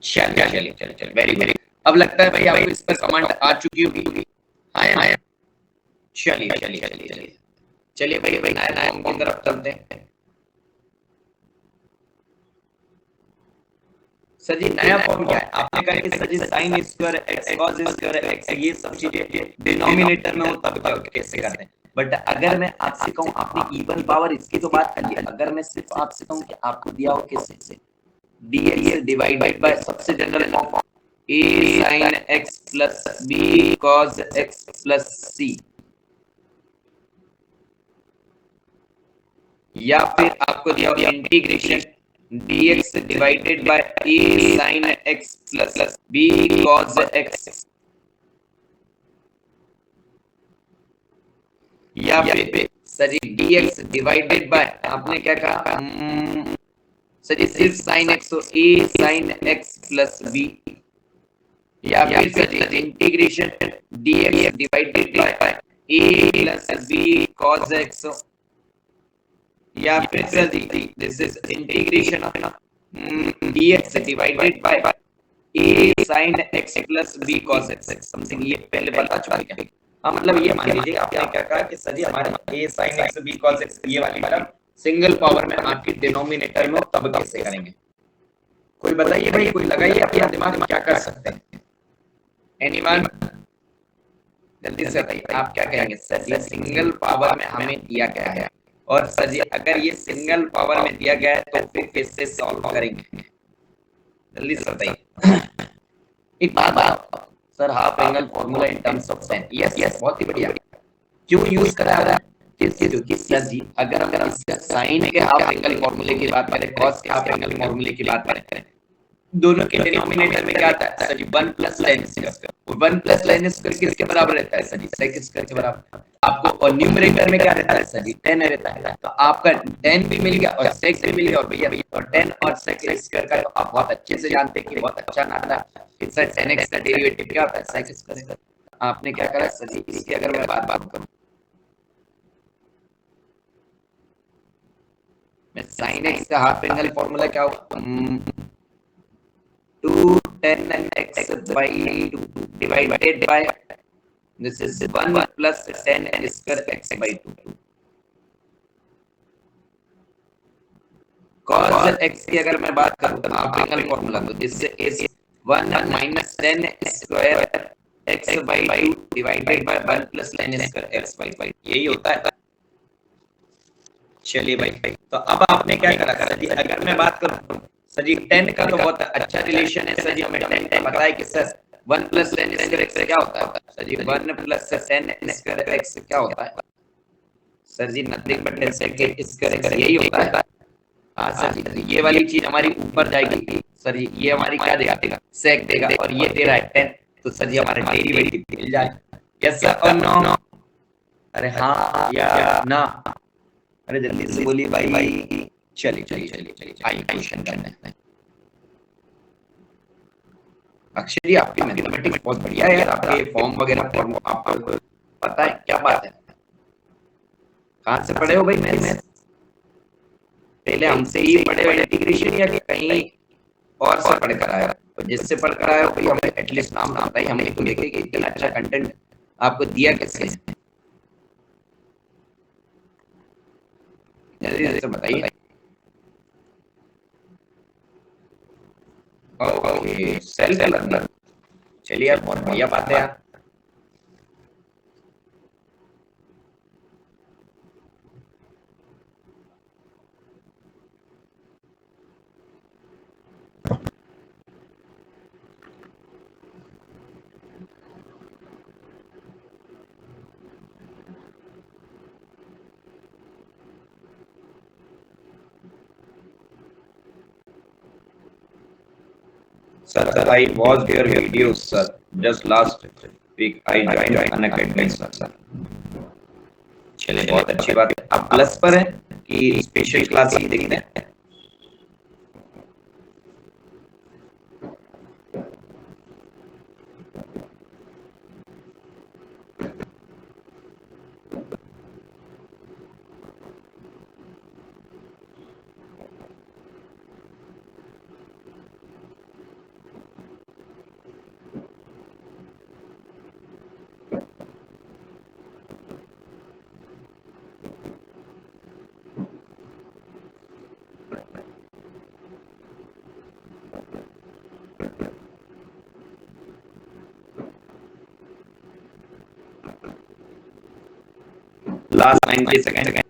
चलिए वेरी। अब लगता है भाई आपको इस पर कमांड आ चुकी होगी। हाँ चलिए भाई नया की तरफ चलते हैं। सर जी नया फॉर्म क्या है? आपने कहा कि सर जी sin square x cos square x ये सब चीजें डिनोमिनेटर में हो तब कैसे करते हैं। बट अगर मैं आपसे कहूं, आपने इवन पावर इसकी तो बात कर ली, अगर मैं सिर्फ आपसे कहूं कि आपको दिया हो कैसे? dx डिवाइडेड बाय सबसे general form a sin x plus b cos x plus c। या फिर आपको दिया होगा integration dx divided by a sin x plus b cos x, या फिर sir ji dx divided by आपने क्या कहा सर जी सिर्फ sin x तो a sin x plus b, या फिर sir ji integration dx divided by a plus b cos x, या फिर sir ji this is integration of dx divided by a sin x plus b cos x something, ये पहले बता चुके हैं। हाँ मतलब ये मान लीजिए आपने क्या कहा कि सर जी हमारे a sin x b cos x ये वाली टर्म सिंगल पावर में आपके डिनोमिनेटर में तब कैसे करेंगे, कोई बताइए भाई, कोई लगाइए अपना दिमाग में क्या कर सकते हैं, एनीवन जल्दी से बताइए आप क्या कहेंगे। सर जी सिंगल पावर में हमें दिया गया है और सर जी अगर ये सिंगल पावर में दिया गया है तो फिर कैसे सॉल्व करेंगे, जल्दी से बताइए। एक बात sir half angle formula in terms of sine, yes yes बहुत ही बढ़िया, क्यों यूज करा है क्योंकि सर जी अगर हम साइन के हाफ एंगल फॉर्मूले की बात करें, कॉस के हाफ एंगल फॉर्मूले की बात करें, दोनों के डिनोमिनेटर में क्या आता है sir ji 1 plus line square, 1 plus line square किसके बराबर रहता है सर जी सेक स्क्वायर के बराबर, आपको और न्यूमरेटर में क्या रहता है सर जी 10 रहता है, तो आपका 10 भी मिल गया और सेक भी मिल गया, और भैया और 10 और सेक स्क्वायर का तो आप बहुत अच्छे से जानते हैं कि बहुत अच्छा नाता है, इससे 10x का डेरिवेटिव क्या होता है सेक स्क्वायर, आपने क्या करा सर जी इसकी अगर मैं बात करूं मैं sin x का हाफ एंगल फार्मूला क्या होगा 2 10x by 2 divided by this is 1 plus 10 square x by 2 cos x की अगर मैं बात करूं हाफ एंगल फार्मूला तो this is 1 minus 10 square x by 2 divided by 1 plus 10 square x by 5, यही होता है। चलिए भाई तो अब आपने क्या करा सर जी अगर मैं बात करूं सर जी 10 का तो बहुत अच्छा रिलेशन है सर जी, हमें 10 पता है कि सर 1 प्लस 10 स्क्वायर x क्या होता है sir ji 1 plus 10 square x क्या होता है sir ji nothing but 10 square x यही होता है। हाँ सर जी ये वाली चीज हमारी ऊपर जाएगी सर जी, ये हमारी क्या देगा सेक देगा और ये दे रहा है 10, तो सर जी हमारा डेरिवेटिव मिल जाए, यस सर और नो, अरे हाँ या ना, अरे जल्दी से बोलिए भाई, चलिए चलिए चलिए चलिए आइए क्वेश्चन करते हैं। अक्षय जी आपकी मैथमेटिक्स बहुत बढ़िया है यार, आपके फॉर्म वगैरह फॉर्म आपको पता है क्या बात है, कहाँ से पढ़े हो भाई मैथ्स, पहले हमसे ही पढ़े हो इंटीग्रेशन या कहीं और से पढ़ कर आया, तो जिससे पढ़ कर आया हो भाई हमें एटलीस्ट नाम आता है, हमें तो देखे कि इतना अच्छा कंटेंट आपको दिया कैसे है, जल्दी से बताइए। ओके सेल्फ लर्निंग, चलिए यार बहुत बढ़िया बात है यार। Sir, I watched your videos, sir. Just last week I joined Unacademy, sir. चलिए बहुत अच्छी बात है, आप प्लस पर हैं कि स्पेशल क्लास ही देखते हैं। Last 90 seconds.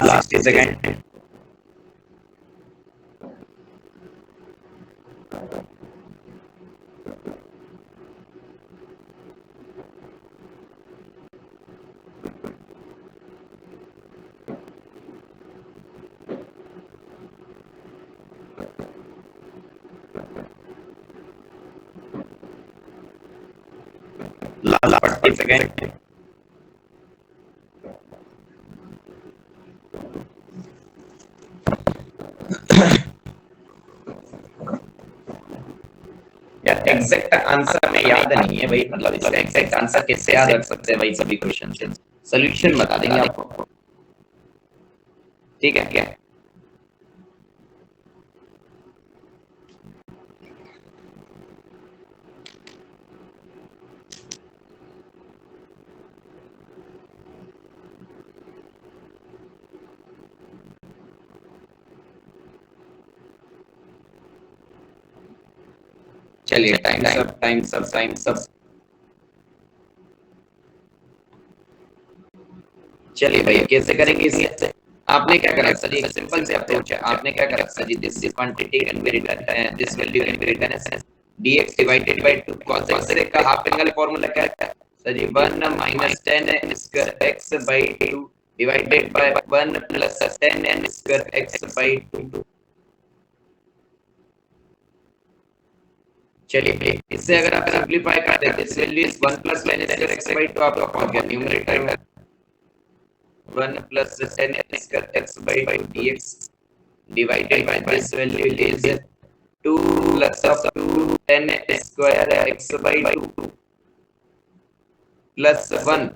Last 60 second. Last 40 second. यार एग्जैक्ट आंसर में याद नहीं है भाई, मतलब इसका एग्जैक्ट आंसर कैसे याद रख सकते हैं भाई सभी क्वेश्चन के सॉल्यूशन बता देंगे आपको, ठीक है क्या? चलिए टाइम सब। चलिए भाई कैसे करेंगे इसे? आपने क्या करा सर, एक सिंपल से अप्रोच है। आपने क्या करा sir ji, this quantity can be written, this value can be written as dx divided by 2 cos x का हाफ एंगल फार्मूला क्या है sir ji? 1 minus 10 square x by 2 divided by 1 plus 10 square x by 2। चलिए इससे अगर आप simplify करते हैं this value is 1 plus 10 square x by 2, आपका पहुंच गया न्यूमरेटर में 1 plus 10 square x by 2 dx divided by this value is 2 plus of 2 10 square x by 2 plus 1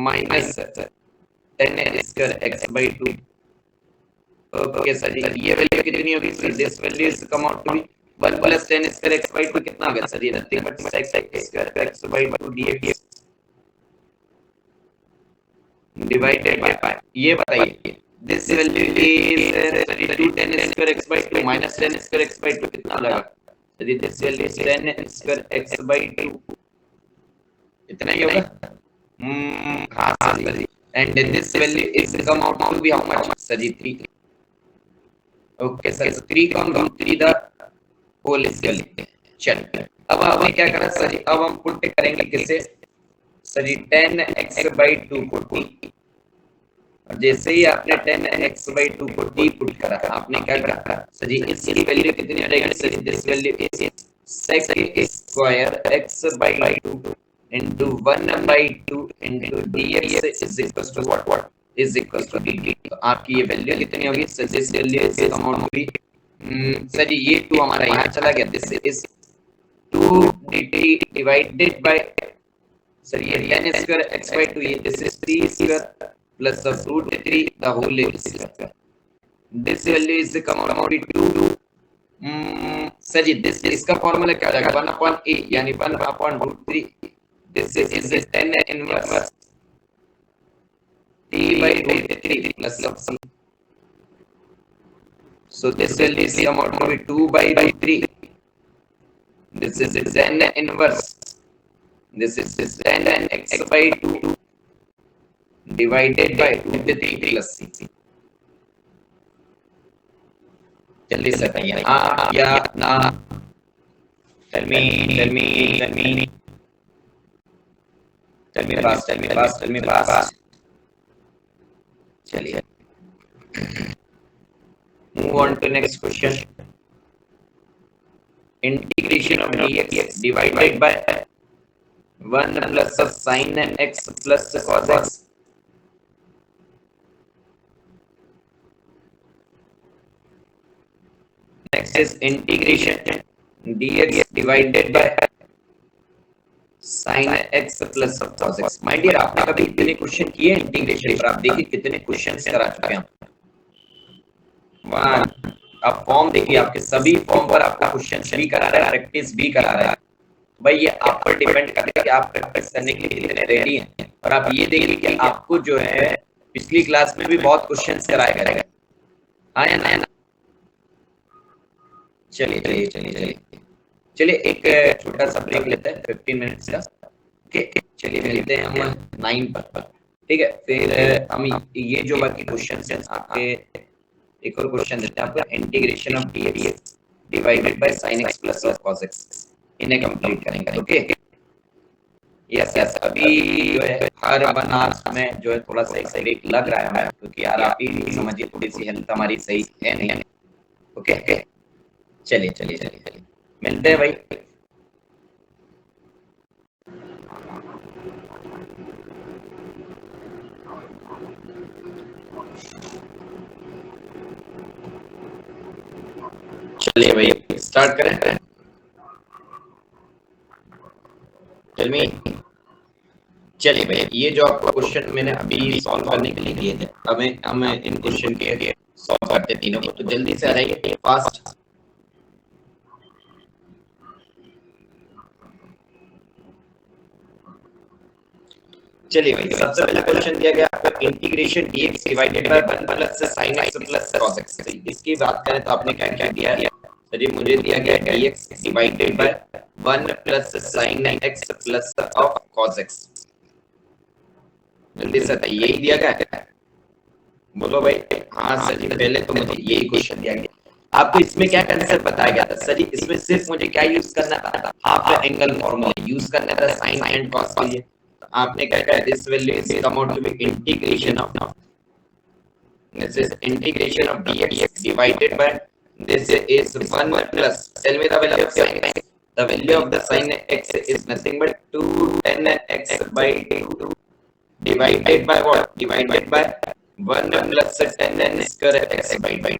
minus 10 square x by 2। Okay sir ji, ये value कितनी होगी sir? This value is come out to be 1 plus 10 square x by 2 कितना होगा sir? ये nothing but sec square x by 2 dx divided bye 5। ये बताइए this value is 2 10 square x by 2 minus 10 square x by 2 कितना लगा? यदि this value is 10 square x by 2 इतना ही होगा। हाँ sir ji, and this value is come out to be how much sir ji? 3। Okay sir, 3 को हम रूट 3 द होल स्क्वायर लिखते हैं। चलिए अब हमें क्या करना सर जी? अब हम पुट करेंगे किसे सर जी? 10x by 2 को t, और जैसे ही आपने 10x by 2 को t पुट करा आपने क्या करा सर जी? इसकी वैल्यू कितनी हो जाएगी sir ji? This value is sec square x by 2 into 1 by 2 into dx is equals to what is equals to dt। तो आपकी ये वैल्यू कितनी होगी sir? This value is amount to be sir ji ये 2 हमारा यहाँ चला गया, this is 2 dt divided by sir ये 10 स्क्वायर x by 2, ये this is 3 square plus of root 3 the whole square. This value is come out to 2 sir ji this इसका formula क्या हो जाएगा? 1 upon a यानी 1 upon root 3। This is 10 inverse t by root 3 plus of c। So this value is come out to be 2 by root 3. This is 10 inverse. This is 10 x by 2 divided by root 3 plus c। जल्दी से बताइए हाँ या ना? Tell me fast। चलिए move on to next question। integration of dx divided by 1 plus of sin x plus cos x। next is integration dx divided by sin x plus of cos x। my dear आपने कभी इतने question किए integration पर? आप देखिए कितने questions करा चुके हैं हम। आप फॉर्म देखिए, आपके सभी फॉर्म पर आपका क्वेश्चन भी करा रहा है, प्रैक्टिस भी करा रहा है। भाई ये आप पर डिपेंड करता है कि आप प्रैक्टिस करने के लिए कितने रेडी हैं। और आप ये देखिए कि आपको जो है पिछली क्लास में भी बहुत क्वेश्चंस कराए गए। हाँ या ना? चलिए एक छोटा सा ब्रेक लेते हैं 15 मिनट्स का। ओके चलिए मिलते हैं हम 9 पर। ठीक है, फिर हम ये जो बाकी क्वेश्चन हैं आपके, एक और क्वेश्चन देते हैं आपको, integration of dx divided bye sin x plus of cos x, इन्हें कंप्लीट करेंगे। ओके, यस यस, अभी जो है हर 1 आवर में जो है थोड़ा सा एक ब्रेक लग रहा है हमें, क्योंकि यार आप ही समझिए थोड़ी सी हेल्थ हमारी सही है नहीं। ओके, चलिए चलिए चलिए, मिलते हैं भाई। चलिए भाई स्टार्ट करें। चलिए भाई, ये जो आपको क्वेश्चन मैंने अभी सॉल्व करने के लिए दिए थे, हम इन क्वेश्चन के सॉल्व करते तीनों को, तो जल्दी से आ जाइए फास्ट। चलिए भाई, सबसे पहला क्वेश्चन दिया गया आपका, integration dx divided by 1 plus sin x plus cos x। इसकी बात करें तो आपने क्या क्या दिया है सर जी? मुझे दिया गया dx divided by 1 plus sin x plus of cos x। जल्दी से बताइए, यही दिया गया है? बोलो भाई। हाँ सर जी, पहले तो मुझे यही क्वेश्चन दिया गया। आपको इसमें क्या कंसेप्ट बताया गया था सर जी? इसमें सिर्फ मुझे क्या यूज करना था? हाफ एंगल फॉर्मूला यूज करना था साइन एंड कॉस के लिए। तो आपने क्या कहा, this value is come out to be integration of, this is integration of dx divided by, this is 1 plus, tell me the value of sin x. The value of the sin x is nothing but 2 tan x by 2 divided by what? Divided by 1 plus tan square x by 2।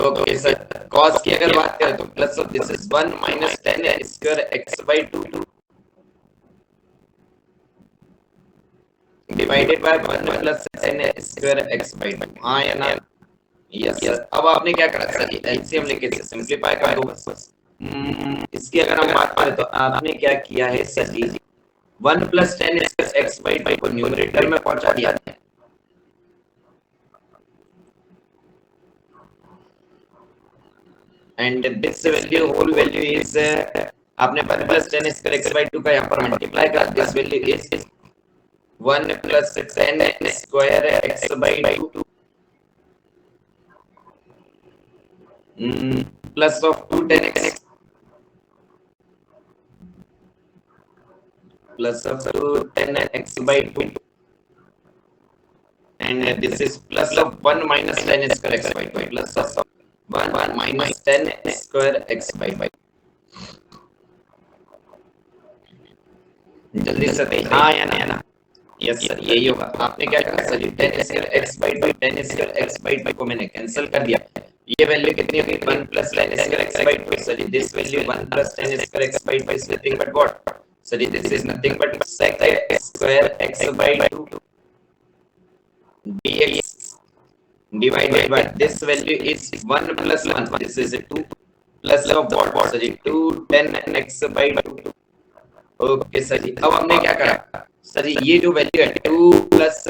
Okay sir, cos की अगर बात करें तो plus of this is 1 minus tan square x by 2 divided by 1 plus tan square x by 2। हाँ या ना? Yes sir. अब आपने क्या करा सर? एलसीएम लेके सिंपलीफाई कर दो बस। इसकी अगर हम बात करें तो आपने क्या किया है sir ji? 1 plus tan square x by 2 को न्यूमरेटर में पहुंचा दिया है, and this value whole value is, आपने 1 plus tan square x by 2 का यहाँ पर मल्टीप्लाई कर, this value is 1 plus tan square x by 2 plus of 2 tan x plus of 2 tan x by 2, and this is plus of 1 minus tan square x by 2 plus of 1 minus tan square x by 2। जल्दी से बताइए हाँ या ना? Yes sir, यही होगा। आपने क्या करा sir? tan square x by 2 tan square x by 2 को मैंने कैंसिल कर दिया। ये वैल्यू कितनी होगी? 1 plus tan square x by 2। Sir this value 1 plus tan square x by 2 is nothing but what? So this is nothing but sec square x by 2 dx divided by, this value is 1 plus 1, this is 2 plus of what? So 2 tan x by 2। Okay sir ji, अब हमने क्या करा sir ji? ये जो value है 2 plus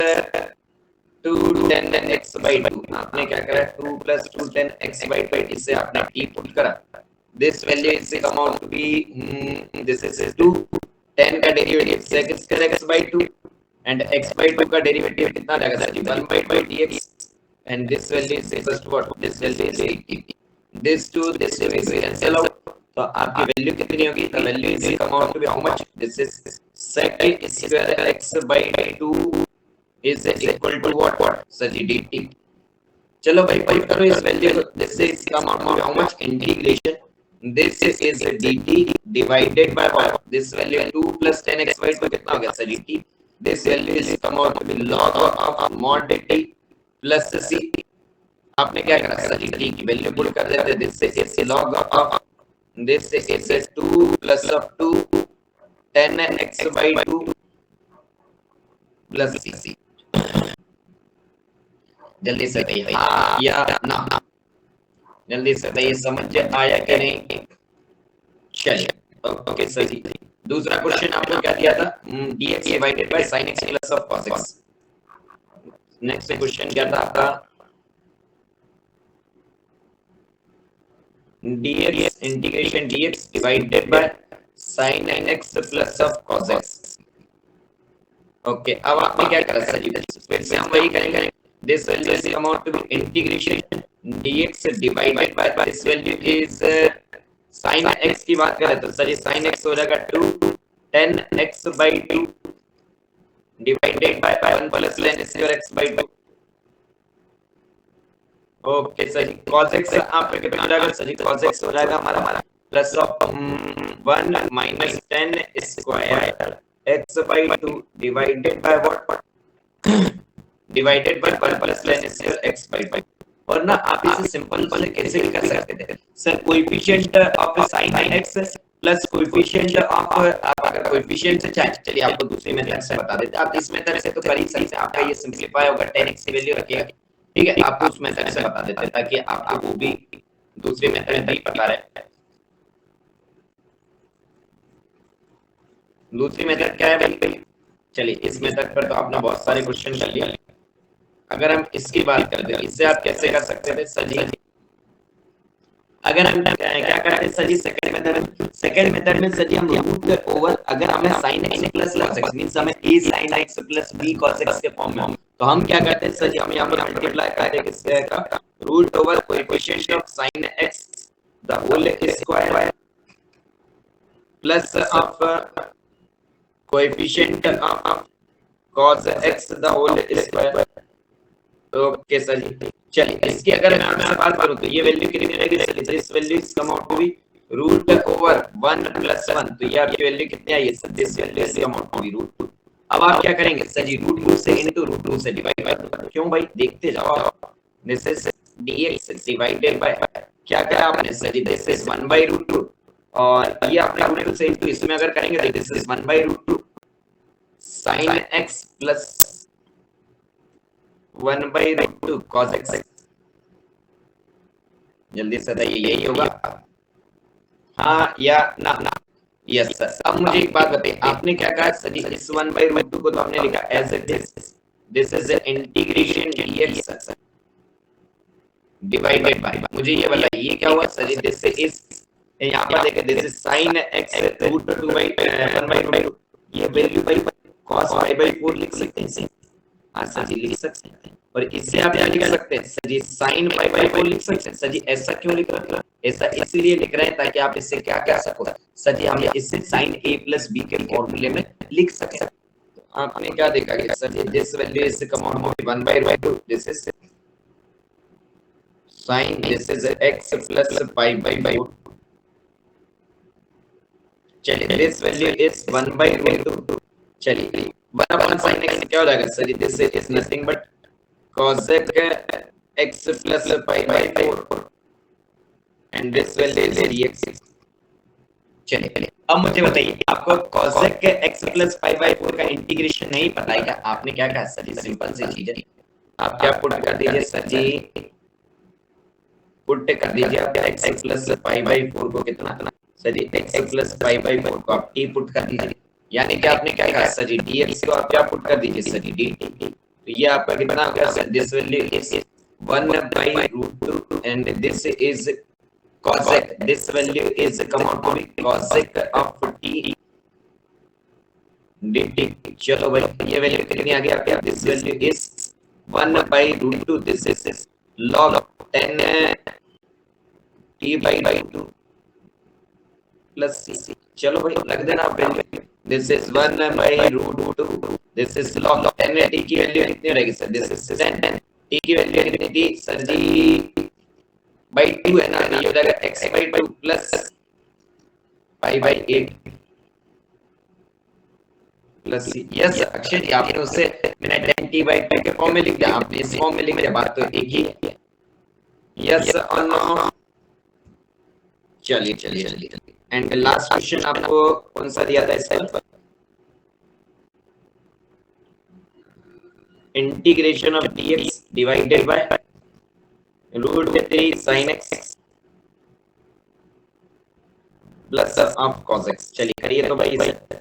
2 tan x by 2, आपने क्या करा? 2 plus 2 tan x by 2, इसे आपने t पुट करा। This value is come out to be, this is 2 tan का derivative sec square x by 2 and x by 2 का डेरिवेटिव कितना आ जाएगा sir ji? 1 by 2 dx, and this value is equal to what? This value is 80। this 2 is cancel out, तो आपकी value कितनी होगी? The value is come out to be how much? This is sec square x by 2 is equal to what? Sir ji dt। चलो भाई put करो इस value को, this is come out to how much? Integration this is dt divided by what? This value 2 plus tan x by 2 कितना हो गया sir dt? This value is come out to be log of mod dt plus c। आपने क्या करा sir? dt की value put कर देते, this is log of, this is 2 plus of 2 tan x by 2 plus c। जल्दी से बताइए हाँ या ना? जल्दी से बताइए, समझ आया कि नहीं? चलिए ओके सर जी। दूसरा क्वेश्चन आपको क्या दिया था? dx divided bye sin x plus of cos x। Next question क्या था आपका? dx integration dx divided bye sin x plus of cos x। Okay, अब आपने क्या करा सर जी, फिर से हम वही करेंगे। This value is come out to be integration dx divided by this value is sin x की बात करें तो सर ये sin x हो जाएगा 2 10x/2 divided by 1 plus tan square x/2। Okay sir ji, cos x आपका कितना हो जाएगा सर जी, cos x हो जाएगा हमारा plus of 1 minus tan square x/2 divided by what, divided by 1 plus tan square x/2। और ना आप इसे सिंपल से कैसे कर सकते थे sir, coefficient of sin x plus coefficient of, आप अगर कोएफिशिएंट से चाहे, चलिए आपको दूसरी मेथड से बता देते हैं, आप इस मेथड से तो कर ही सकते हैं, आपका ये सिंपलीफाई होगा, tan x की वैल्यू रखिएगा, ठीक है, आपको उस मेथड से बता देते हैं ताकि आपको वो भी दूसरी मेथड नहीं पता रहे। दूसरी मेथड क्या है भाई, चलिए इस मेथड पर तो आपने बहुत सारे क्वेश्चन कर लिए, अगर हम इसकी बात करते हैं इससे आप कैसे कर सकते थे सर जी, अगर हम क्या करते हैं सर जी सेकंड मेथड में सर जी हम रूट ओवर, अगर हमें sin x plus cos x means हमें a sin x plus b cos x के फॉर्म में, तो हम क्या करते हैं सर जी, हम यहां पर मल्टीप्लाई करते हैं किसके का, root over coefficient of sin x the whole square plus of coefficient of cos x the whole square. Okay sir ji, चलिए इसकी अगर मैं आपसे बात करूं तो ये वैल्यू कितनी रहेगी sir, this value is come out to be root over 1 plus 1, तो ये आपकी वैल्यू कितनी आई है sir, this value is come out to be root 2। अब आप क्या करेंगे सर जी, रूट 2 से इनटू रूट 2 से डिवाइड कर दो, क्यों भाई देखते जाओ, this is dx divided by, क्या करा आपने सर जी, दिस इज 1/√2 और ये आपने रूट 2 से इनटू इसमें अगर करेंगे तो this is 1/√2 sin x plus 1/√2 cos x, जल्दी से बताइए यही होगा हाँ या ना, यस सर। अब मुझे एक बात बताइए, आपने क्या कहा सर जी, इस 1/√2 को तो आपने लिखा as it is, this is integration dx divided by, मुझे ये बताइए ये क्या हुआ सर जी, दिस इज, यहाँ पर देखिए दिस इज sin x √2/1/√2, ये वैल्यू बाई cos pi/4 लिख सकते हैं, हाँ सर जी लिख सकते हैं, और इससे आप क्या लिख सकते हैं सर जी, sin pi/4 लिख सकते हैं। सर जी ऐसा क्यों लिख रहे हैं, ऐसा इसलिए लिख रहे हैं ताकि आप इससे क्या कह सको सर जी, हम इससे sin a प्लस b के फॉर्मूले में लिख सकें। तो आपने क्या देखा कि sir ji this value is come out to 1/√2, this is sin, this is x plus pi/4, चलिए दिस वैल्यू इज 1/√2, चलिए 1/sin x क्या हो जाएगा sir ji, this is nothing but cosec x plus pi/4 and this value is dx। चलिए अब मुझे बताइए, आपको cosec x plus pi/4 का इंटीग्रेशन नहीं पता है क्या, आपने क्या कहा सर जी, सिंपल सी चीज है, आप क्या पुट कर दीजिए सर जी, पुट कर दीजिए आप x plus pi/4 को कितना सर जी, x plus pi/4 को आप t पुट कर दीजिए, यानी कि आपने क्या कहा सर जी, dx को आप क्या पुट कर दीजिए सर जी, dt, तो ये आपका कितना हो गया sir, this value is 1/√2 and this is cosec, this value is come out to be cosec of t dt। चलो भाई ये वैल्यू कितनी आ गई आपके, this value is 1/√2, this is log 10 t/2 plus c, चलो भाई लग देना आप value, this is 1/√2, this is log 10 t की वैल्यू कितनी रहेगी सर, दिस इज 10 t की वैल्यू कितनी थी सर जी, by 2 है ना, ये हो जाएगा x/2 plus pi/8 plus c। Yes Akshay ji आपने उससे मैंने 10t/2 के फॉर्म में लिख दिया, आपने इस फॉर्म में लिख दिया, बात तो एक ही है, यस और नो। चलिए चलिए चलिए, एंड लास्ट क्वेश्चन आपको कौन सा दिया था इस पर, integration of dx divided by √3 sin x plus of cos x, चलिए करिए तो भाई इसे।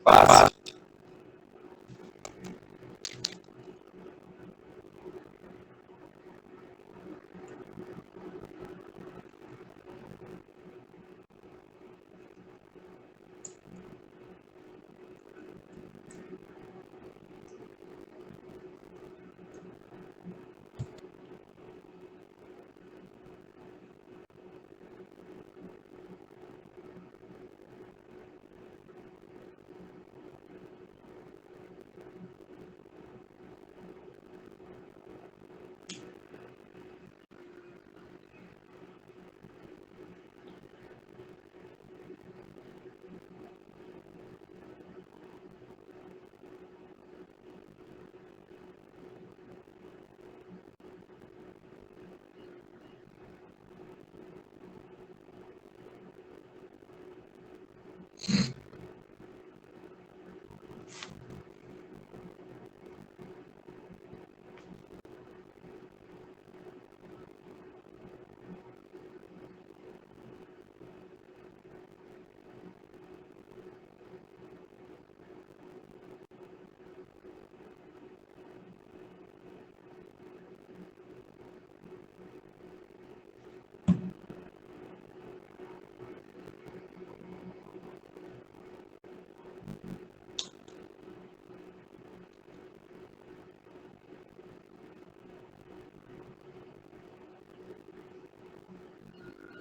Pass.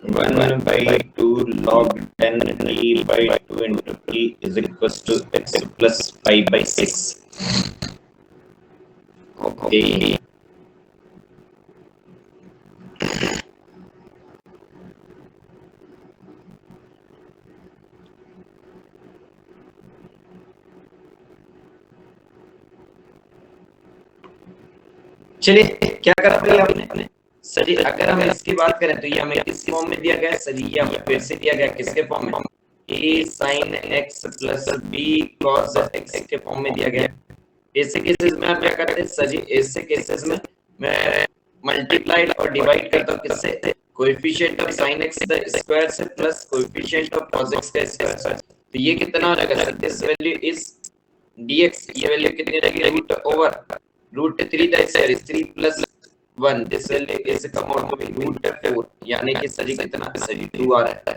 One by two log 10 t by 2 into t is equals to x plus 5 by 6. Okay. चलिए क्या कर रहे हैं हमने सर जी, अगर हम इसकी बात करें तो ये हमें किस फॉर्म में दिया गया है सर जी, ये हमें फिर से दिया गया किसके फॉर्म में, a sin x plus b cos x के फॉर्म में दिया गया है। ऐसे केसेस में आप क्या करते हैं सर जी, ऐसे केसेस में मैं मल्टीप्लाइड और डिवाइड करता हूं किससे, coefficient of sin x square से plus coefficient of cos x का स्क्वायर। तो ये कितना हो जाएगा sir, this value is dx, ये वैल्यू कितनी रहेगी, root over root 3 the square is 3 plus 1, this value is come out to be root 4, यानी कि सर जी कितना सर जी 2 आ रहा है।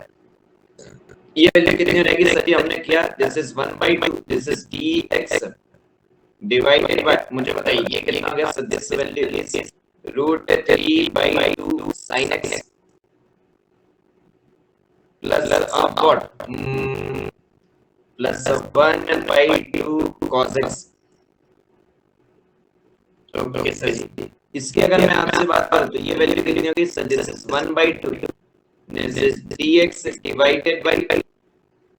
ये वैल्यू कितनी रहेगी सर जी, हमने किया this is 1/2, this is dx divided by, मुझे बताइए ये कितना आ गया sir, this value is root 3/2 sin x plus of what plus 1/2 cos x। Okay sir ji, इसकी अगर मैं आपसे बात करूं तो ये वैल्यू कितनी होगी sir, this is 1/2, this is dx divided by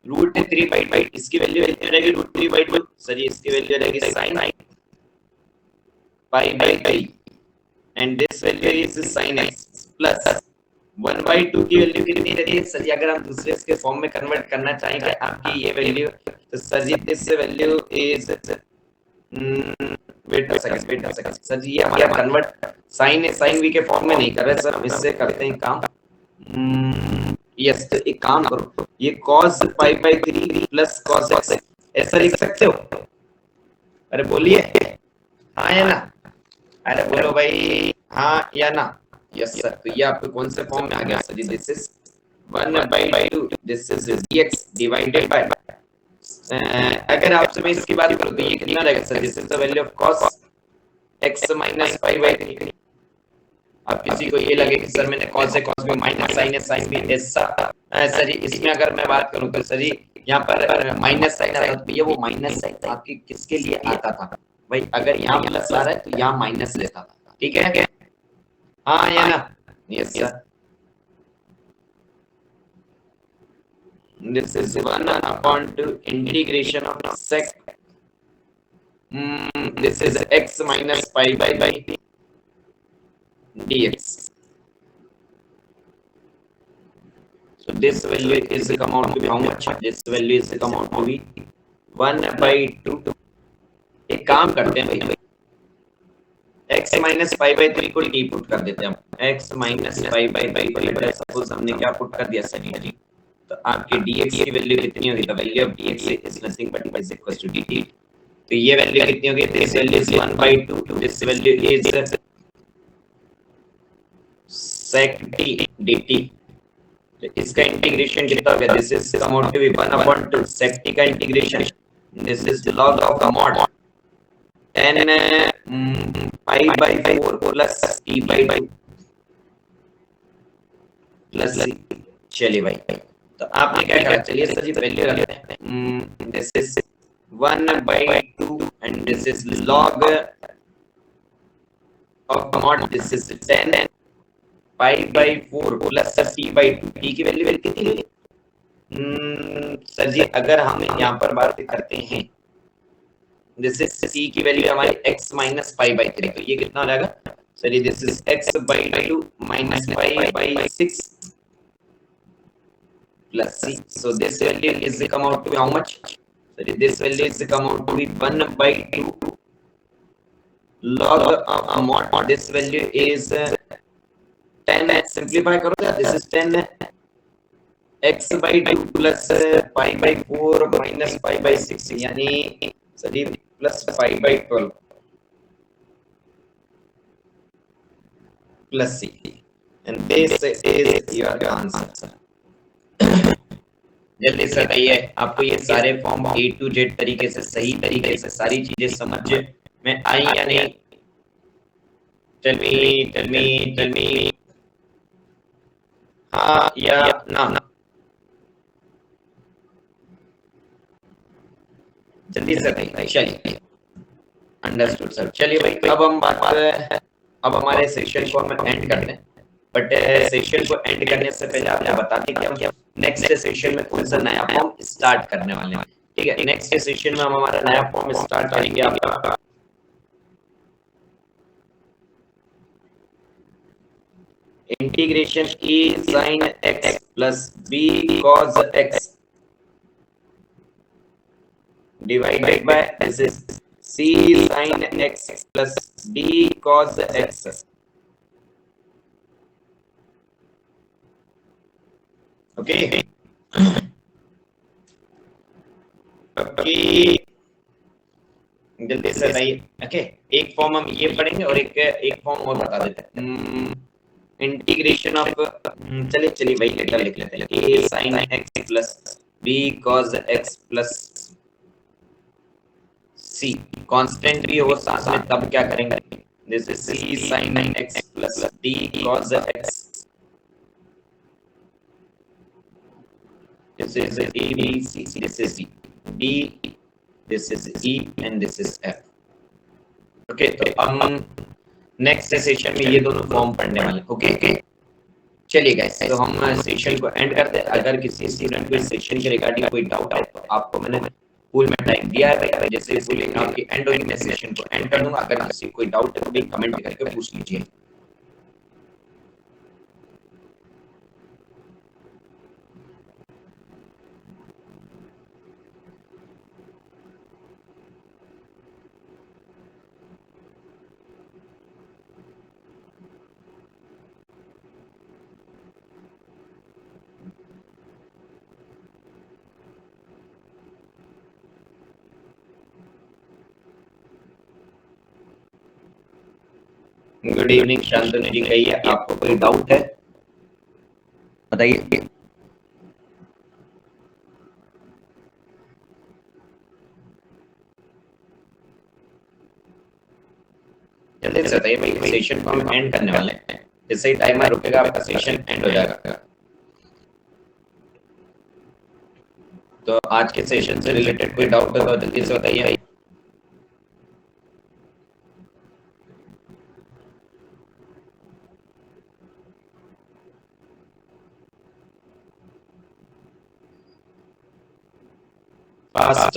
root 3/2, इसकी वैल्यू कितनी रहेगी रूट 3/2 सर जी, इसकी वैल्यू रहेगी sin pi by 3 and this value is sin x plus 1/2 की वैल्यू कितनी रहती है सर जी, अगर हम दूसरे इसके फॉर्म में कन्वर्ट करना चाहेंगे आपकी ये वैल्यू, तो sir ji this value is wait a second sir ji, ये हमारा कन्वर्ट sin v के फॉर्म में नहीं कर रहे सर, हम इससे करते हैं काम, यस तो एक काम करो, ये cos pi by 3 plus cos x ऐसा लिख सकते हो, अरे बोलिए हाँ या ना, अरे बोलो भाई हाँ या ना, यस सर। तो ये आपको कौन से फॉर्म में आ गया sir ji, this is 1/2, this is dx divided by, अगर आपसे मैं इसकी बात करूं तो ये कितना रहेगा sir, this is the value of cos x minus pi by 3। अब किसी को ये लगे कि सर मैंने cos से cos में माइनस साइन है, साइन भी ऐसा सर जी, इसमें अगर मैं बात करूं तो सर जी यहाँ पर माइनस साइन आता तो ये वो माइनस साइन आपके किसके लिए आता था भाई, अगर यहाँ प्लस आ रहा है तो यहाँ माइनस लेता था, ठीक है हाँ या ना, yes sir. This is 1/2 integration of sec this is x minus pi by dx. So this value is come out to be how much, this value is come out to be 1/2। एक काम करते हैं भाई, x minus pi by 3 को put कर देते हैं हम, x minus pi by 3 suppose हमने क्या पुट कर दिया सर जी, तो आपके dx की वैल्यू कितनी होगी? The value of dx is nothing but is equal to dt। तो ये वैल्यू कितनी होगी? This value is 1/2, this value is sec t dt। तो इसका इंटीग्रेशन कितना होगा? This is come out to be 1/2 sec t का integration, this is log of mod 10 pi by 4 plus t by 2 plus c। चलिए भाई, तो आपने क्या करा? चलिए सर जी वैल्यू रखते हैं। This is 1/2 and this is log of mod, this is 10 pi by 4 plus t by 2। t की वैल्यू कितनी है? सर जी अगर हम यहाँ पर बात करते हैं, दिस इज c की वैल्यू हमारी x minus pi by 3, तो ये कितना हो जाएगा? Sir ji this is x by 2 minus pi by 6 plus c, so this value is come out to be how much? So this value is come out to be 1/2 log of mod, this value is 10, simplify करो तो this is 10 x by 2 plus pi by 4 minus pi by 6, यानी sorry plus pi by 12 plus c, and this is your answer। जल्दी से बताइए, आपको ये सारे form A to Z तरीके से सही तरीके से सारी चीजें समझ में आई या नहीं? टेल मी हाँ या ना। जल्दी से बताइए। चलिए अंडरस्टूड सर। चलिए भाई अब हमारे सेशन को हम एंड करते हैं, बट सेशन को एंड करने से पहले आपको बता दें कि हम नेक्स्ट सेशन में कौन सा नया फॉर्म स्टार्ट करने वाले हैं। ठीक है, नेक्स्ट सेशन में हम हमारा नया फॉर्म स्टार्ट करेंगे आपका integration e sin x plus b cos x divided by this is c sin x plus d cos x। Okay जल्दी से बताइए। ओके, एक फॉर्म हम ये पढ़ेंगे और एक फॉर्म और बता देते हैं। इंटीग्रेशन ऑफ चलिए वही लेटर लिख लेते हैं, a sin x plus b cos x plus c। Constant भी हो साथ में तब क्या करेंगे? This is c sin x plus d cos x, this is a b c, this is c d, this is e and this is f। Okay, तो हम next session में ये दोनों फॉर्म पढ़ने वाले। ओके चलिए गाइस, तो हम सेशन को एंड करते हैं। अगर किसी स्टूडेंट को इस सेशन के रिगार्डिंग कोई डाउट है तो आपको मैंने फुल में टाइम दिया है भाई, जैसे फुल आपकी एंड होगी मैं सेशन को एंड कर दूंगा। अगर किसी कोई डाउट है तो भी कमेंट करके पूछ लीजिए। गुड इवनिंग शांतनु जी, कहिए आपको कोई डाउट है बताइए। जल्दी से बताइए भाई, सेशन को हम एंड करने वाले हैं। जैसे ही टाइमर रुकेगा आपका सेशन एंड हो जाएगा। तो आज के सेशन से रिलेटेड कोई डाउट है तो जल्दी से बताइए भाई। फास्ट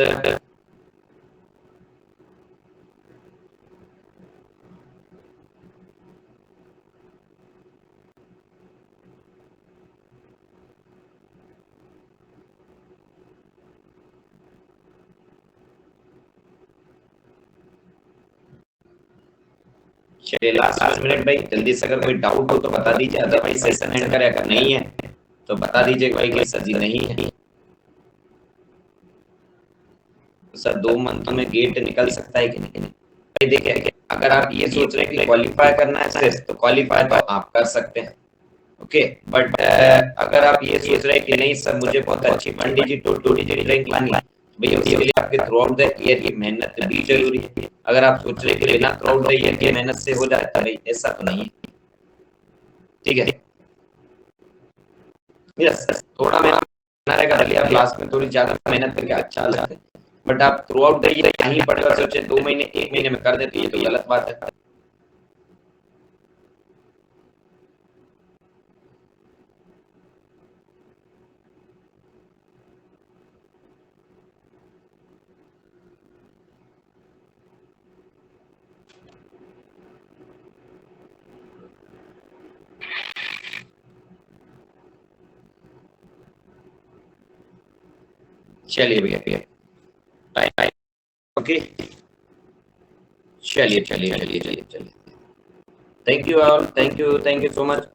चलिए लास्ट मिनट भाई, जल्दी से अगर कोई डाउट हो तो बता दीजिए, अदरवाइज सेशन एंड करें। अगर नहीं है तो बता दीजिए भाई कि सर जी नहीं है। तो सर 2 मंथ में गेट निकल सकता है कि नहीं? भाई देखिए, अगर आप ये सोच रहे हैं कि क्वालिफाई करना है सिर्फ, तो क्वालिफाई तो आप कर सकते हैं, ओके। बट अगर आप ये सोच रहे हैं कि नहीं सर मुझे बहुत अच्छी 1 डिजिट और 2 डिजिट रैंक लानी है, भैया उसके लिए आपके थ्रू आउट द ईयर की मेहनत भी जरूरी है। अगर आप सोच रहे हैं कि बिना थ्रू आउट द ईयर की मेहनत से हो जाता है, ऐसा तो नहीं है, ठीक है। यस, थोड़ा मेहनत रहेगा, भले आप लास्ट में थोड़ी ज्यादा मेहनत करके अच्छा जाते हैं, बट आप थ्रू आउट द ईयर यहीं पढ़कर सोचे 2 महीने 1 महीने में कर देते, ये तो गलत बात है। चलिए भैया, टाइम, ओके, चलिए चलिए चलिए चलिए चलिए, thank you all, thank you so much.